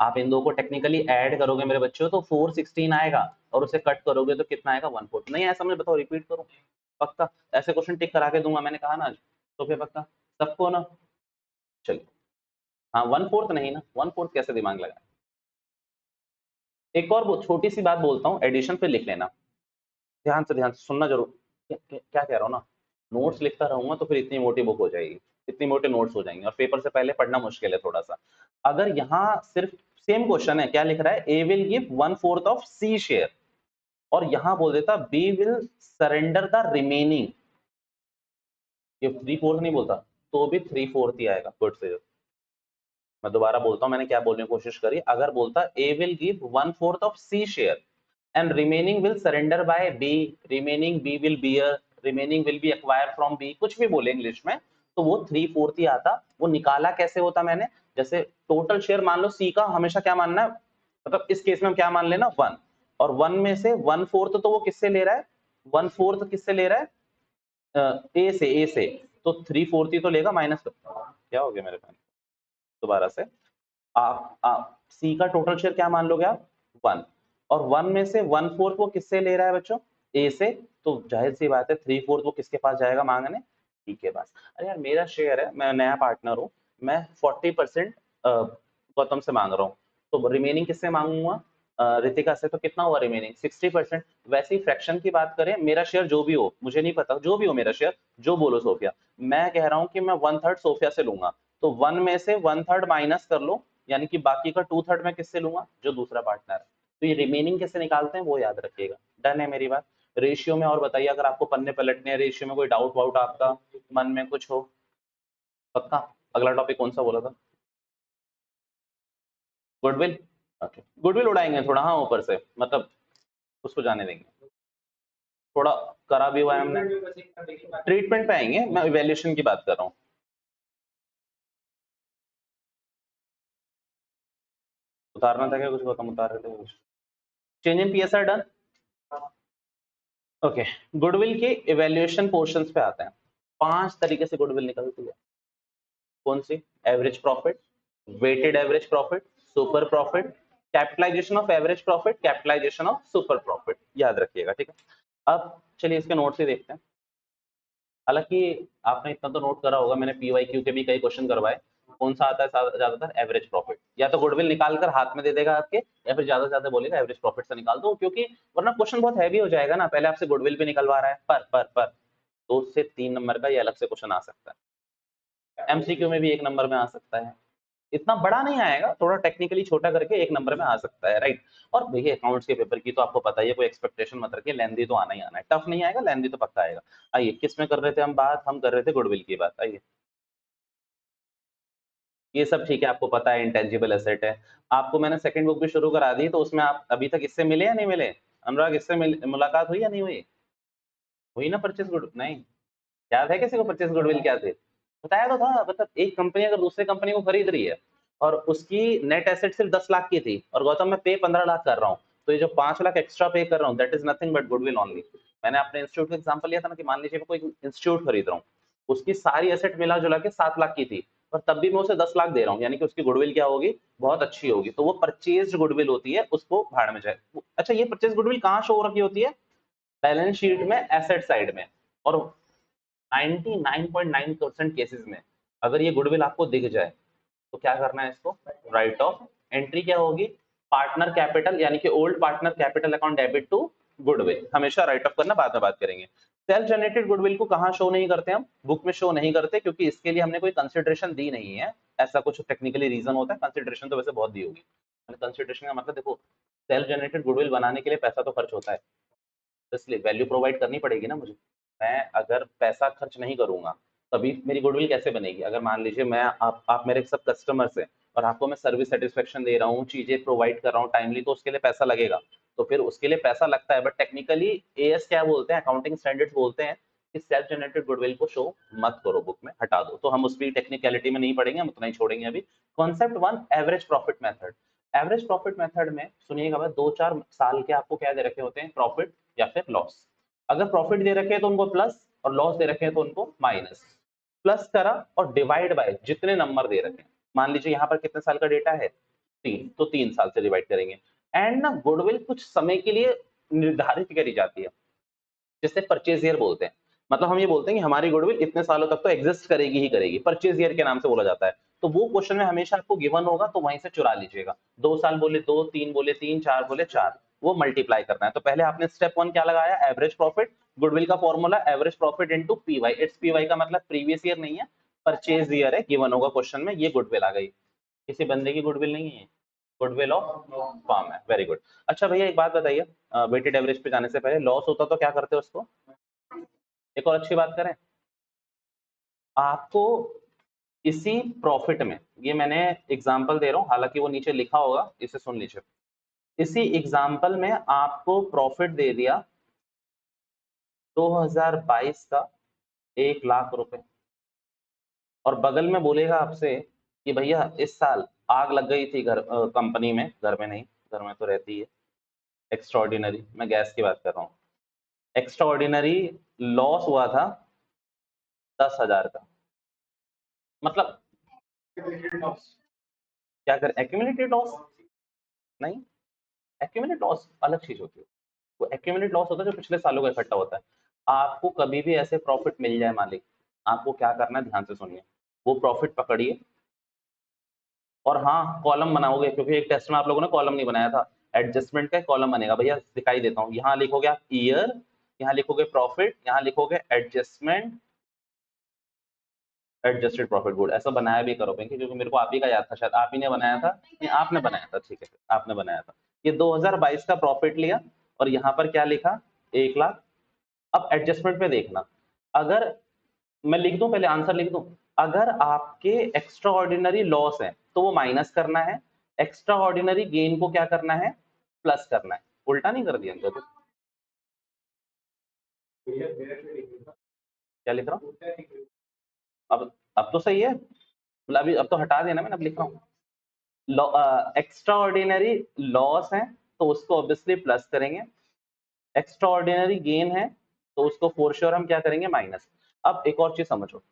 आप इन दो को टेक्निकली ऐड करोगे मेरे बच्चों तो 4/16 आएगा, और उसे कट करोगे तो कितना आएगा, 1/4। नहीं ऐसा मुझे बताओ, रिपीट करो, पक्का ऐसे क्वेश्चन टिक करा के दूंगा, मैंने कहा ना आज, तो फिर पक्का सबको ना। चलिए, हाँ 1/4 नहीं ना, 1/4 कैसे दिमाग लगा। एक और छोटी सी बात बोलता हूँ, एडिशन पे लिख लेना, ध्यान से सुनना जरूर। क्या कह रहा हूँ ना, नोट्स लिखता रहूंगा तो फिर इतनी मोटी बुक हो जाएगी, इतनी मोटे नोट्स हो जाएंगे, और पेपर से पहले पढ़ना मुश्किल है थोड़ा सा। अगर यहाँ सिर्फ सेम क्वेश्चन है, क्या लिख रहा है, A will give 1/4 of C share, और यहां बोल देता B will surrender the remaining, ये 3/4 नहीं बोलता तो भी 3/4 ही आएगा, गुड से। मैं दोबारा बोलता हूं, मैंने क्या बोलने की कोशिश करी, अगर बोलता A will give 1/4 of C share and remaining will surrender by B, remaining B will bear, remaining will be acquire from B, कुछ भी बोले इंग्लिश में, तो वो 3/4 ही आता। वो निकाला कैसे होता मैंने, जैसे टोटल शेयर मान लो सी का, हमेशा क्या मानना है, मतलब इस केस में हम क्या मान लेना, 1, और 1 में से 1/4 तो वो किससे ले रहा है, 1/4 किससे ले रहा है, ए से तो 3/4 ही तो लेगा, माइनस क्या हो गया मेरे पास, दोबारा से, आप सी का टोटल शेयर क्या मान लोगे आप, 1, और 1 में से 1/4 वो किससे ले रहा है बच्चों, ए से, तो जाहिर सी बात है 3/4 वो किसके पास जाएगा मांगने, डी के पास। अरे यार मेरा शेयर है, मैं नया पार्टनर हूँ, मैं 40% गौतम से मांग रहा हूँ, तो रिमेनिंग किससे मांगूंगा, रितिका से, तो कितना हुआ रिमेनिंग 60%। वैसे ही फ्रैक्शन की बात करें, मेरा शेयर जो भी हो, मुझे नहीं पता, जो भी हो मेरा शेयर, जो बोलो सोफिया, मैं कह रहा हूँ कि मैं 1/3 सोफिया से लूंगा, तो 1 में से 1/3 माइनस कर लो, यानी कि बाकी का 2/3 मैं किससे लूंगा, जो दूसरा पार्टनर है। तो ये रिमेनिंग कैसे निकालते हैं वो याद रखिएगा। डन है मेरी बात। रेशियो में और बताइए, अगर आपको पन्ने पलटने हैं रेशियो में, कोई डाउट वाउट आपका मन में कुछ हो। पक्का? अगला टॉपिक कौन सा बोला था? गुडविल। ओके, गुडविल उड़ाएंगे थोड़ा, हाँ ऊपर से, मतलब उसको जाने देंगे, थोड़ा करा भी हुआ है हमने। ट्रीटमेंट पे आएंगे, मैं इवैल्यूएशन की बात कर रहा हूँ। उतारना था क्या कुछ, खत्म उतार रहे थे कुछ? Change in PSR done. Okay, goodwill के इवैल्यूएशन पोर्शंस पे आते हैं। 5 तरीके से गुडविल निकलती है। कौन सी? Average profit, weighted average profit, super profit, capitalization of average profit, capitalization of super profit, याद रखिएगा, ठीक है। अब चलिए इसके नोट्स ही देखते हैं। हालांकि आपने इतना तो नोट करा होगा, मैंने पीवाईक्यू के भी कई क्वेश्चन करवाए। कौन सा आता है ज्यादातर? Average profit. या तो गुडविल निकाल कर हाथ में दे देगा आपके, या फिर ज्यादा से ज्यादा बोलेगा एवरेज प्रॉफिट से निकाल दो, क्योंकि वरना क्वेश्चन बहुत हैवी हो जाएगा ना, पहले आपसे गुडविल भी निकलवा रहा है पर 2 से 3 नंबर का ये अलग से क्वेश्चन आ सकता है। एमसीक्यू में भी 1 नंबर में आ सकता है, इतना बड़ा नहीं आएगा, थोड़ा टेक्निकली छोटा करके 1 नंबर में आ सकता है, राइट। और भैया अकाउंट्स के पेपर की तो आपको पता ही है, कोई एक्सपेक्टेशन मत रखिए, लेंदी तो आना ही आना है, टफ नहीं आएगा, लेंदी तो पक्का आएगा। आइए, किस में कर रहे थे हम बात? हम कर रहे थे गुडविल की बात। आइए, ये सब ठीक है, आपको पता है इंटेंजिबल एसेट है। आपको मैंने सेकंड बुक भी शुरू करा दी, तो उसमें आप अभी तक इससे मिले या नहीं मिले? अनुराग, इससे मुलाकात हुई या नहीं हुई? हुई ना? परचेज गुड नहीं, याद है किसी को परचेज गुडविल क्या थे? बताया तो था, मतलब एक कंपनी अगर दूसरी कंपनी को खरीद रही है और उसकी नेट एसेट सिर्फ 10 लाख की थी, और गौतम मैं पे 15 लाख कर रहा हूँ, तो ये जो 5 लाख एक्स्ट्रा पे कर रहा हूँ, that is nothing but goodwill only. मैंने अपने इंस्टीट्यूट का एग्जांपल लिया था ना, कि मान लीजिए मैं कोई इंस्टीट्यूट खरीद रहा हूँ, उसकी सारी एसेट मिला जुला के 7 लाख की थी, और तब भी मैं उसे 10 लाख दे रहा हूँ, यानी कि उसकी गुडविल क्या होगी? बहुत अच्छी होगी। तो वो परचेज गुडविल होती है, उसको भाड़ में जाए। अच्छा, ये परचेज गुडविल कहाँ शो हो रखी होती है? बैलेंस शीट में, एसेट साइड में। और 99.9% केसेस में अगर ये गुडविल आपको दिख जाए, तो क्या करना है इसको? Right of. एंट्री क्या होगी? पार्टनर कैपिटल, यानी कि old partner capital account debit to goodwill, हमेशा राइट ऑफ करना, बाद में बात करेंगे। सेल्फ जनरेटेड गुडविल को कहाँ शो नहीं करते हम? बुक में शो नहीं करते, क्योंकि इसके लिए हमने कोई कंसिडरेशन दी नहीं है। ऐसा कुछ टेक्निकली रीजन होता है, कंसिडरेशन तो वैसे बहुत दी होगी। कंसिडरेशन का मतलब देखो, सेल्फ जनरेटेड गुडविल बनाने के लिए पैसा तो खर्च होता है, तो इसलिए वैल्यू प्रोवाइड करनी पड़ेगी ना मुझे। मैं अगर पैसा खर्च नहीं करूंगा, तभी मेरी गुडविल कैसे बनेगी? अगर मान लीजिए मैं आप मेरे सब कस्टमर्स हैं, और आपको मैं सर्विस सेटिस्फेक्शन दे रहा हूँ, चीजें प्रोवाइड कर रहा हूँ टाइमली, तो उसके लिए पैसा लगेगा। तो फिर उसके लिए पैसा लगता है, बट टेक्निकली एएस क्या बोलते हैं, अकाउंटिंग स्टैंडर्ड्स बोलते हैं कि सेल्फ जनरेटेड गुडविल को शो मत करो, बुक में हटा दो। तो हम उसकी टेक्निकलिटी में नहीं पढ़ेंगे, हम उतना ही छोड़ेंगे अभी। Concept 1, average profit method. Average profit method में सुनिएगा भाई, 2-4 साल के आपको क्या दे रखे होते हैं? प्रॉफिट या फिर लॉस। अगर प्रॉफिट दे रखे हैं तो उनको प्लस, और लॉस दे रखे हैं तो उनको माइनस। प्लस करा और डिवाइड बाय जितने नंबर दे रखे हैं। मान लीजिए यहाँ पर कितने साल का डेटा है? 3, तो 3 साल से डिवाइड करेंगे। एंड ना गुडविल कुछ समय के लिए निर्धारित करी जाती है, जिसे परचेज ईयर बोलते हैं। मतलब हम ये बोलते हैं कि हमारी गुडविल इतने सालों तक तो एग्जिस्ट करेगी ही करेगी, परचेज ईयर के नाम से बोला जाता है। तो वो क्वेश्चन में हमेशा आपको गिवन होगा, तो वहीं से चुरा लीजिएगा। 2 साल बोले 2, 3 बोले 3, 4 बोले 4, वो मल्टीप्लाई करना है। तो पहले आपने स्टेप 1 क्या लगाया? Average profit. गुडविल का formula average profit into PY. It's PY का मतलब प्रीवियस ईयर नहीं है, परचेज ईयर है, गिवन होगा क्वेश्चन में। ये गुडविल आ गई। किसी बंदे की गुडविल नहीं है, गुडविल ऑफ फर्म है। Very good. अच्छा भैया एक बात बताइए, वेटेड एवरेज पे जाने से पहले, लॉस होता तो क्या करते हो उसको? एक और अच्छी बात करें, आपको इसी प्रॉफिट में, ये मैंने एग्जांपल दे रहा हूं, हालांकि वो नीचे लिखा होगा, इसे सुन लीजिए। इसी एग्जांपल में आपको प्रॉफिट दे दिया 2022 का 1 लाख रुपए, और बगल में बोलेगा आपसे कि भैया इस साल आग लग गई थी घर, कंपनी में, घर में नहीं, घर में तो रहती है। एक्स्ट्राऑर्डिनरी, मैं गैस की बात कर रहा हूँ। एक्स्ट्राऑर्डिनरी लॉस हुआ था 10,000 का। मतलब क्या कर, एक्यूमुलेटेड लॉस नहीं, एक्यूमुलेटेड लॉस अलग चीज होती है। वो एक्यूमुलेटेड लॉस होता है जो पिछले सालों का इकट्ठा होता है। आपको कभी भी ऐसे प्रॉफिट मिल जाए मालिक, आपको क्या करना है, ध्यान से सुनिए। वो प्रॉफिट पकड़िए, और हाँ कॉलम बनाओगे, क्योंकि एक टेस्ट में आप लोगों ने कॉलम नहीं बनाया था। एडजस्टमेंट का कॉलम बनेगा। भैया दिखाई देता हूँ, यहाँ लिखोगे आप ईयर, यहाँ लिखोगे प्रॉफिट, यहाँ लिखोगे एडजस्टमेंट, एडजस्टेड प्रॉफिट गुड। ऐसा बनाया भी करो क्योंकि मेरे को आप ही का याद था, शायद आप ही ने बनाया था। नहीं, आपने बनाया था, ठीक है, आपने बनाया था। ये 2022 का प्रॉफिट लिया और यहाँ पर क्या लिखा, 1 लाख। अब एडजस्टमेंट पे देखना, अगर मैं लिख दूं, पहले आंसर लिख दूं, अगर आपके एक्स्ट्रा ऑर्डिनरी लॉस है तो वो माइनस करना है, एक्स्ट्रा ऑर्डिनरी गेन को क्या करना है, प्लस करना है। उल्टा नहीं कर दिया तो क्या लिख रहा हूँ अब तो सही है, मतलब अभी अब तो हटा देना, मैंने अब लिख रहा हूँ एक्स्ट्रा ऑर्डिनरी लॉस है तो उसको ऑब्वियसली प्लस करेंगे, एक्स्ट्रा ऑर्डिनरी गेन है तो उसको फॉर श्योर हम क्या करेंगे, माइनस। अब एक और चीज समझो,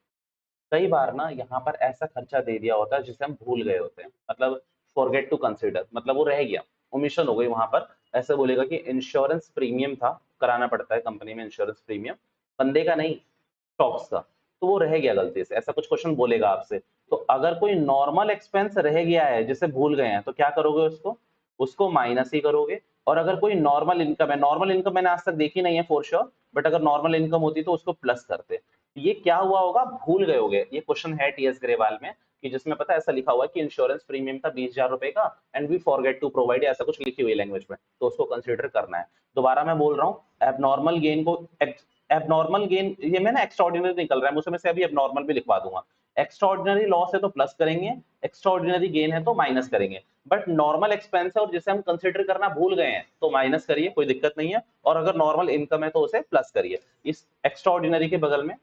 कई बार ना यहाँ पर ऐसा खर्चा दे दिया होता है जिसे हम भूल गए होते हैं, मतलब फॉरगेट टू कंसीडर, मतलब वो रह गया, ओमिशन हो गई वहां पर। ऐसे बोलेगा कि इंश्योरेंस प्रीमियम था, कराना पड़ता है कंपनी में इंश्योरेंस प्रीमियम, बंदे का नहीं, स्टॉक्स का, तो वो रह गया गलती से, ऐसा कुछ क्वेश्चन बोलेगा आपसे। तो अगर कोई नॉर्मल एक्सपेंस रह गया है जिसे भूल गए हैं तो क्या करोगे, उसको उसको माइनस ही करोगे। और अगर कोई नॉर्मल इनकम है, नॉर्मल इनकम मैंने आज तक देखी नहीं है फॉर श्योर, बट अगर नॉर्मल इनकम होती तो उसको प्लस करते। ये क्या हुआ होगा, भूल गए होगे। ये क्वेश्चन है टीएस ग्रेवाल में, कि जिसमें पता है ऐसा लिखा हुआ है कि इंश्योरेंस प्रीमियम था 20,000 रुपए का and we forget to provide, ऐसा कुछ लिखी हुई लैंग्वेज में, तो उसको कंसीडर करना है। दोबारा मैं बोल रहा हूँ, एबनॉर्मल गेन को, एबनॉर्मल गेन, ये मैं ना एक्स्ट्राऑर्डिनरी निकल रहा है मुझसे, मैं से अभी एबनॉर्मल भी लिखवा दूंगा। एक्स्ट्राऑर्डिनरी लॉस है तो प्लस करेंगे, एक्स्ट्राऑर्डिनरी गेन है तो माइनस करेंगे, बट नॉर्मल एक्सपेंस है और जिसे हम कंसीडर करना भूल गए हैं तो माइनस करिए, कोई दिक्कत नहीं है। और अगर नॉर्मल इनकम है तो उसे प्लस करिए, इस एक्स्ट्राऑर्डिनरी के बगल में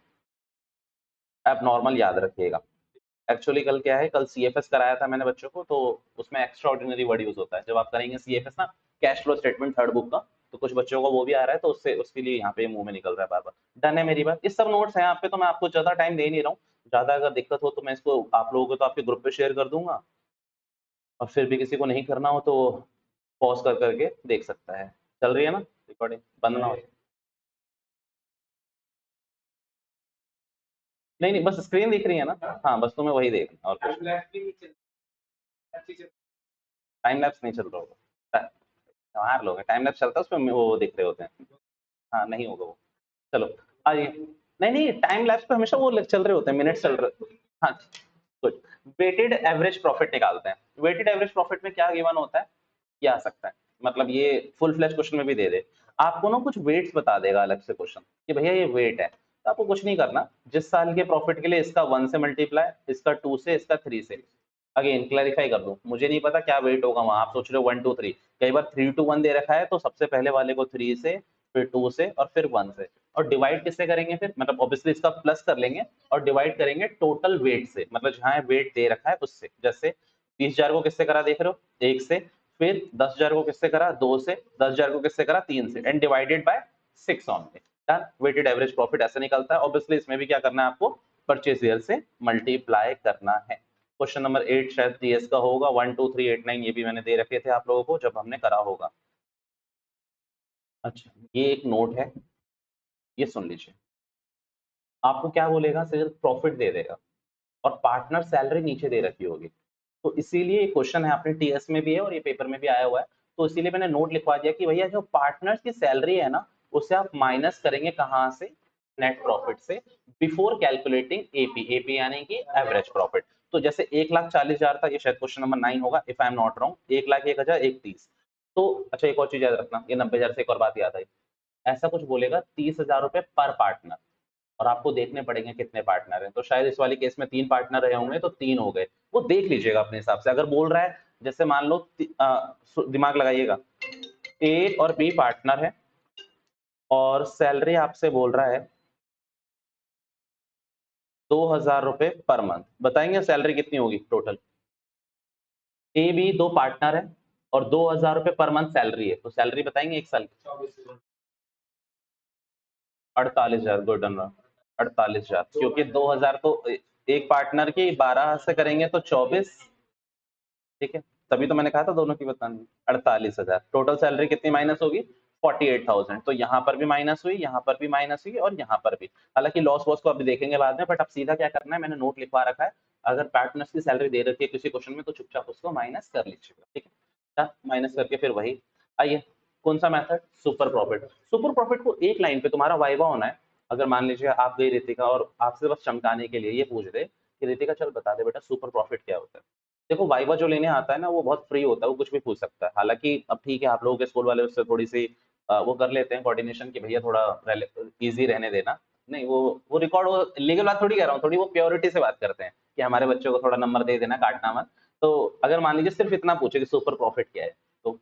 एबनॉर्मल याद रखिएगा। एक्चुअली कल क्या है, कल सीएफएस कराया था मैंने बच्चों को, तो उसमें एक्स्ट्रा ऑर्डिनरी वर्ड यूज होता है जब आप करेंगे सीएफएस ना, cash flow statement third book का, तो कुछ बच्चों को वो भी आ रहा है, तो उससे उसके लिए यहाँ पे मुंह में निकल रहा है बार बार। डन है मेरी बात, इस सब नोट्स हैं आप पे, तो मैं आपको ज्यादा टाइम दे नहीं रहा हूँ। ज्यादा अगर दिक्कत हो तो मैं इसको आप लोगों को तो आपके ग्रुप पे शेयर कर दूंगा, और फिर भी किसी को नहीं करना हो तो पॉज कर करके देख सकता है। चल रही है ना रिकॉर्डिंग, बंद ना हो। नहीं नहीं, बस स्क्रीन दिख रही है ना, हाँ बस तुम्हें वही देखना, और कुछ टाइम लैप्स नहीं चल रहा होगा, मार लोगे, टाइम लैप्स चलता है उसमें वो दिख रहे होते हैं। हाँ नहीं होगा वो, चलो आइए। नहीं नहीं, टाइम लैप्स पे हमेशा वो चल रहे होते हैं, मिनट चल रहे। हाँ गुड। वेटेड एवरेज प्रॉफिट निकालते हैं। वेटेड एवरेज प्रॉफिट में क्या गिवन होता है, ये आ सकता है, मतलब ये फुल फ्लैश क्वेश्चन में भी दे दे, आपको ना कुछ वेट्स बता देगा अलग से क्वेश्चन, कि भैया ये वेट है, तो आपको कुछ नहीं करना, जिस साल के प्रॉफिट के लिए इसका 1 से मल्टीप्लाई, इसका 2 से, इसका 3 से। अगेन क्लैरिफाई कर दूं, मुझे नहीं पता क्या वेट होगा वहां, आप सोच रहे हो 1 2 3, कई बार 3 to 1 दे रखा है, तो सबसे पहले वाले को 3 से, फिर 2 से, और फिर 1 से, और डिवाइड किससे करेंगे फिर, मतलब ऑब्वियसली इसका प्लस कर लेंगे और डिवाइड करेंगे टोटल वेट से, मतलब जहां वेट दे रखा है उससे। जैसे 20,000 को किससे करा देख रहे हो, 1 से, फिर 10,000 को किससे करा, 2 से, 10,000 को किससे करा, 3 से, and divided by 6 only. Done. Weighted average profit ऐसे निकलता है। ऑब्वियसली इसमें भी क्या करना है आपको, परचेज ईयर से मल्टीप्लाई करना है। क्वेश्चन नंबर 8 शायद जीएस का होगा, 1 2 3 8 9 ये भी मैंने दे रखे थे आप लोगों को जब हमने करा होगा। अच्छा, ये एक नोट है, ये सुन लीजिए। आपको क्या बोलेगा, सिर्फ प्रॉफिट दे देगा और पार्टनर सैलरी नीचे दे रखी होगी, तो इसीलिए क्वेश्चन है, आपने टीएस में भी है और ये पेपर में भी आया हुआ है, तो इसीलिए मैंने नोट लिखवा दिया कि भैया जो पार्टनर्स की सैलरी है ना, उसे आप माइनस करेंगे कहाँ से, नेट प्रॉफिट से, बिफोर कैलकुलेटिंग एपी, एपी यानी कि एवरेज प्रॉफिट। तो जैसे 1,40,000 था, ये शायद क्वेश्चन नंबर 9 होगा if I am not wrong, 1,01,000 130। तो अच्छा एक और चीज याद रखना, ये 90,000 से एक और बात याद आई, ऐसा कुछ बोलेगा 30,000 रुपए पर पार्टनर, और आपको देखने पड़ेंगे कितने पार्टनर हैं, तो शायद इस वाले केस में 3 पार्टनर रहे होंगे तो 3 हो गए, वो देख लीजिएगा अपने हिसाब से। अगर बोल रहा है जैसे मान लो दिमाग लगाइएगा, ए और बी पार्टनर है और सैलरी आपसे बोल रहा है 2,000 रुपए पर मंथ, बताएंगे सैलरी कितनी होगी टोटल। ए बी दो पार्टनर है और 2,000 रुपए पर मंथ सैलरी है, तो सैलरी बताएंगे एक साल की। 48,000, गुड रन, 48,000, क्योंकि 2,000 तो एक पार्टनर की 12 से करेंगे तो 24, ठीक है, तभी तो मैंने कहा था दोनों की बतानी। 48,000 टोटल सैलरी कितनी माइनस होगी, 48,000, तो यहाँ पर भी माइनस हुई, यहाँ पर भी माइनस हुई और यहाँ पर भी। हालांकि लॉस वॉस को अभी देखेंगे बाद में, बट अब सीधा क्या करना है, मैंने नोट लिखवा रखा है, अगर पार्टनर्स की सैलरी दे रखी है किसी क्वेश्चन में तो चुपचाप उसको माइनस कर लीजिएगा, ठीक है। माइनस करके फिर वही। आइए कौन सा method, super profit. Super profit को एक लाइन पे तुम्हारा वाइवा होना है। अगर मान लीजिए आप गई रितिका और आपसे बस चमकाने के लिए ये पूछ दे कि रितिका चल बता दे बेटा सुपर प्रॉफिट क्या होता है। देखो वाइवा जो लेने आता है ना वो बहुत फ्री होता है, वो कुछ भी पूछ सकता है। हालांकि अब ठीक है आप लोगों के स्कूल वाले उससे थोड़ी सी वो कर लेते हैं कोऑर्डिनेशन कि भैया थोड़ा इजी रहने देना। नहीं वो रिकॉर्ड, वो लीगल बात थोड़ी कह रहा हूँ, थोड़ी वो प्योरिटी से बात करते हैं कि हमारे बच्चों को थोड़ा नंबर दे देना, काटना मत। तो अगर मान लीजिए सिर्फ इतना पूछे कि सुपर प्रॉफिट क्या है, तो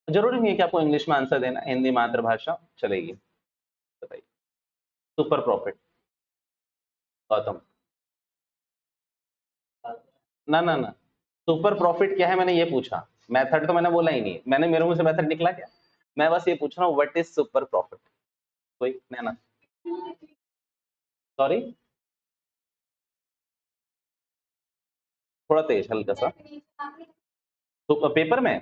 जरूरी नहीं है कि आपको इंग्लिश में आंसर देना, हिंदी मातृभाषा चलेगी। बताइए सुपर प्रॉफिट। गौतम, ना ना ना, सुपर प्रॉफिट क्या है मैंने ये पूछा, मेथड तो मैंने बोला ही नहीं, मैंने मेरे मुंह से मेथड निकला क्या? मैं बस ये पूछ रहा हूँ व्हाट इज सुपर प्रॉफिट। कोई ना, सॉरी, थोड़ा तेज हल्का सा। तो पेपर में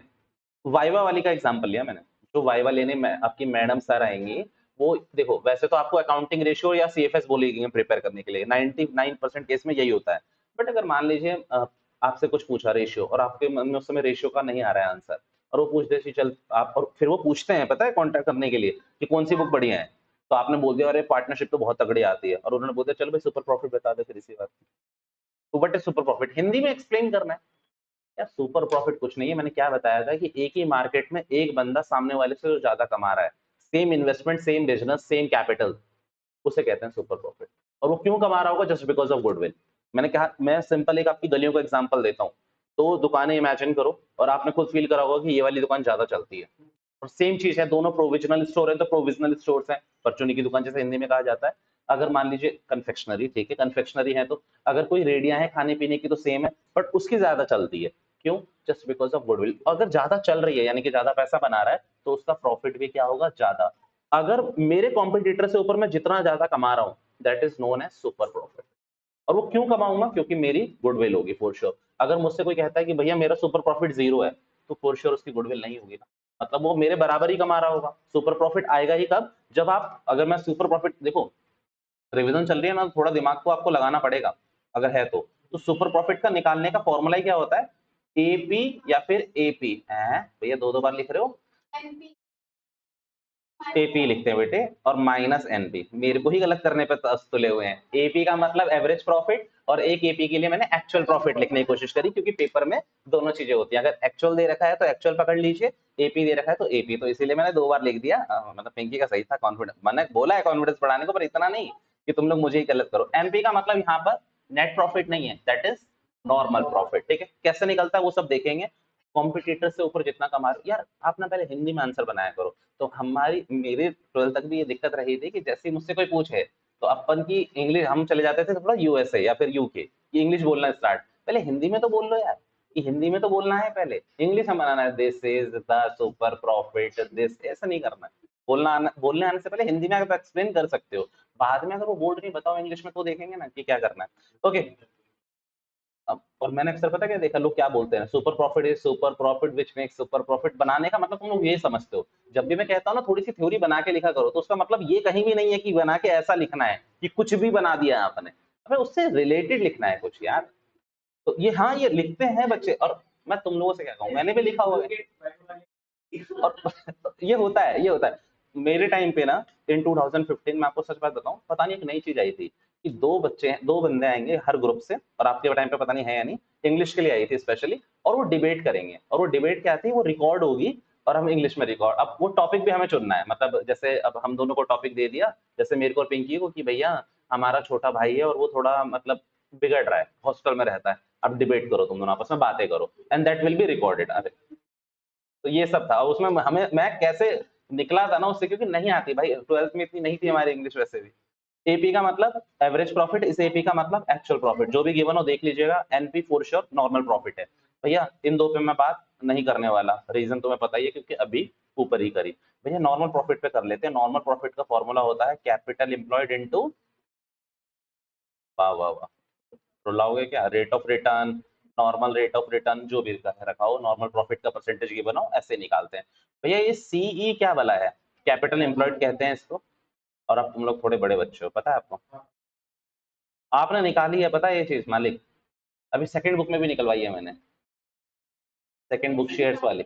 वाइवा वाली का एग्जांपल लिया मैंने। जो वाइवा लेने में आपकी मैडम सर आएंगी, वो देखो वैसे तो आपको अकाउंटिंग रेशियो या सीएफएस बोलेगी प्रिपेयर करने के लिए, 99% केस में यही होता है। बट अगर मान लीजिए आपसे कुछ पूछा रेशियो और आपके मन में उस समय रेशियो का नहीं आ रहा है आंसर, और वो पूछ दे कि चल आप, और फिर वो पूछते हैं पता है कॉन्टेक्ट करने के लिए कि कौन सी बुक बढ़िया है, तो आपने बोल दिया अरे पार्टनरशिप तो बहुत तगड़ी आती है, और उन्होंने बोल दिया चलो भाई सुपर प्रॉफिट बता दे फिर इसी बात। तो what is super profit, Hindi में एक्सप्लेन करना है। यार सुपर प्रॉफिट कुछ नहीं है, मैंने क्या बताया था कि एक ही मार्केट में एक बंदा सामने वाले से जो ज्यादा कमा रहा है, same investment same business same capital, उसे कहते हैं सुपर प्रॉफिट। और वो क्यों कमा रहा होगा, जस्ट बिकॉज ऑफ गुडविल। मैंने कहा मैं सिंपल एक आपकी गलियों का एग्जांपल देता हूँ। तो दुकानें इमेजिन करो और आपने खुद फील करा होगा कि ये वाली दुकान ज्यादा चलती है, और सेम चीज है, दोनों प्रोविजनल स्टोर है तो प्रोविजनल स्टोर्स है, परचूनी की दुकान जैसे हिंदी में कहा जाता है। अगर मान लीजिए कन्फेक्शनरी, ठीक है कन्फेक्शनरी है, तो अगर कोई रेडियां है खाने पीने की तो सेम है, बट उसकी ज्यादा चलती है। क्यों? Just because of goodwill. अगर ज्यादा चल रही है यानी कि ज्यादा पैसा बना रहा है, तो उसका प्रॉफिट भी क्या होगा, ज्यादा। अगर मेरे कॉम्पिटिटर से ऊपर मैं जितना ज्यादा कमा रहा हूँ, that is known as super profit. और वो क्यों कमाऊंगा, क्योंकि मेरी गुडविल होगी फॉर श्योर। अगर मुझसे कोई कहता है कि भैया मेरा सुपर प्रॉफिट 0 है, तो फॉर श्योर उसकी गुडविल नहीं होगी ना, मतलब वो मेरे बराबर ही कमा रहा होगा। सुपर प्रॉफिट आएगा ही कब, जब आप, अगर मैं सुपर प्रॉफिट, देखो रिवीजन चल रही है ना, थोड़ा दिमाग को आपको लगाना पड़ेगा अगर है तो सुपर प्रॉफिट का निकालने का फॉर्मूला ही क्या होता है, एपी या फिर एपी है भैया, दो दो बार लिख रहे हो, एपी लिखते हैं बेटे, और माइनस एनपी, मेरे को ही गलत करने पे तुले हुए हैं। एपी का मतलब एवरेज प्रॉफिट, और एक एपी के लिए मैंने एक्चुअल प्रॉफिट लिखने की कोशिश करी, क्योंकि पेपर में दोनों चीजें होती हैं, अगर एक्चुअल दे रखा है तो एक्चुअल पकड़ लीजिए, एपी दे रखा है तो एपी, तो इसीलिए मैंने 2 बार लिख दिया। मतलब पिंकी का सही था, कॉन्फिडेंस मैंने बोला है कॉन्फिडेंस बढ़ाने को, पर इतना नहीं कि तुम लोग मुझे ही गलत करो। एमपी का मतलब यहाँ पर नेट प्रॉफिट नहीं है, दैट इज नॉर्मल प्रॉफिट। ठीक है, कैसे निकलता है वो सब देखेंगे। कॉम्पिटिटर से ऊपर जितना कमा रहे, यार आप ना पहले हिंदी में आंसर बनाया करो। तो हमारी, मेरे 12th तक भी ये दिक्कत रही थी कि जैसे ही मुझसे कोई पूछे, तो अपन की इंग्लिश, हम चले जाते थे थोड़ा यूएसए या फिर यूके, ये इंग्लिश बोलना स्टार्ट, पहले हिंदी में तो बोल लो यार, कि हिंदी में तो बोलना है, पहले इंग्लिश हम बनाना है, this is the super profit this, ऐसा नहीं करना है। बोलने आने से पहले हिंदी में आप एक्सप्लेन कर सकते हो, बाद में अगर वो बोर्ड नहीं बताओ इंग्लिश में, तो देखेंगे ना कि क्या करना है। ओके, अब और मैंने अक्सर पता क्या देखा, लोग क्या बोलते हैं, super profit is super profit which makes super profit. बनाने का मतलब तुम लोग ये समझते हो, जब भी मैं कहता हूँ ना थोड़ी सी थ्योरी बना के लिखा करो, तो उसका मतलब ये कहीं भी नहीं है कि बना के ऐसा लिखना है कि कुछ भी बना दिया आपने, अबे उससे रिलेटेड लिखना है कुछ यार। तो ये, हाँ ये लिखते हैं बच्चे, और मैं तुम लोगों से क्या कहूँ, मैंने भी लिखा हुआ है। और ये होता है, ये होता है। मेरे टाइम पे ना इन 2015 में, आपको सच बात बताऊं, पता नहीं एक नई चीज आई थी कि दो बंदे आएंगे हर ग्रुप से, और आपके टाइम पे पता नहीं है या नहीं, इंग्लिश के लिए आई थी स्पेशली, और वो डिबेट करेंगे, और वो डिबेट क्या थी, वो रिकॉर्ड होगी, और हम इंग्लिश में रिकॉर्ड, अब वो टॉपिक भी हमें चुनना है, मतलब जैसे अब हम दोनों को टॉपिक दे दिया, जैसे मेरे को और पिंकी को कि भैया हमारा छोटा भाई है और वो थोड़ा मतलब बिगड़ रहा है, हॉस्टल में रहता है, अब डिबेट करो, तुम दोनों आपस में बातें करो, and that will be recorded. तो ये सब था, उसमें हमें, मैं कैसे निकला था ना उससे, क्योंकि नहीं आती भाई, 12th में इतनी नहीं थी हमारी इंग्लिश वैसे भी। एपी का मतलब एवरेज प्रॉफिट, इस एपी का मतलब एक्चुअल प्रॉफिट, जो भी गिवन हो देख लीजिएगा। NP for sure normal profit है। भैया इन दो पे मैं बात नहीं करने वाला, रीजन तुम्हें पता ही है, क्योंकि अभी ऊपर ही करी। भैया नॉर्मल प्रॉफिट पे कर लेते हैं। नॉर्मल प्रॉफिट का फॉर्मूला होता है कैपिटल एम्प्लॉयड इनटू, वाह वाह वाह, रुलाओगे क्या, rate of return, normal rate of return, जो भी रखा हो, नॉर्मल प्रॉफिट का परसेंटेज ये बनाओ, ऐसे निकालते हैं। भैया ये सीई क्या वाला है, कैपिटल एम्प्लॉयड कहते हैं इसको। और अब तुम लोग थोड़े बड़े बच्चे हो, पता है आपको, आपने निकाली है, पता है ये चीज मालिक, अभी सेकंड बुक में भी निकलवाई है मैंने। सेकंड बुक शेयर्स वाली।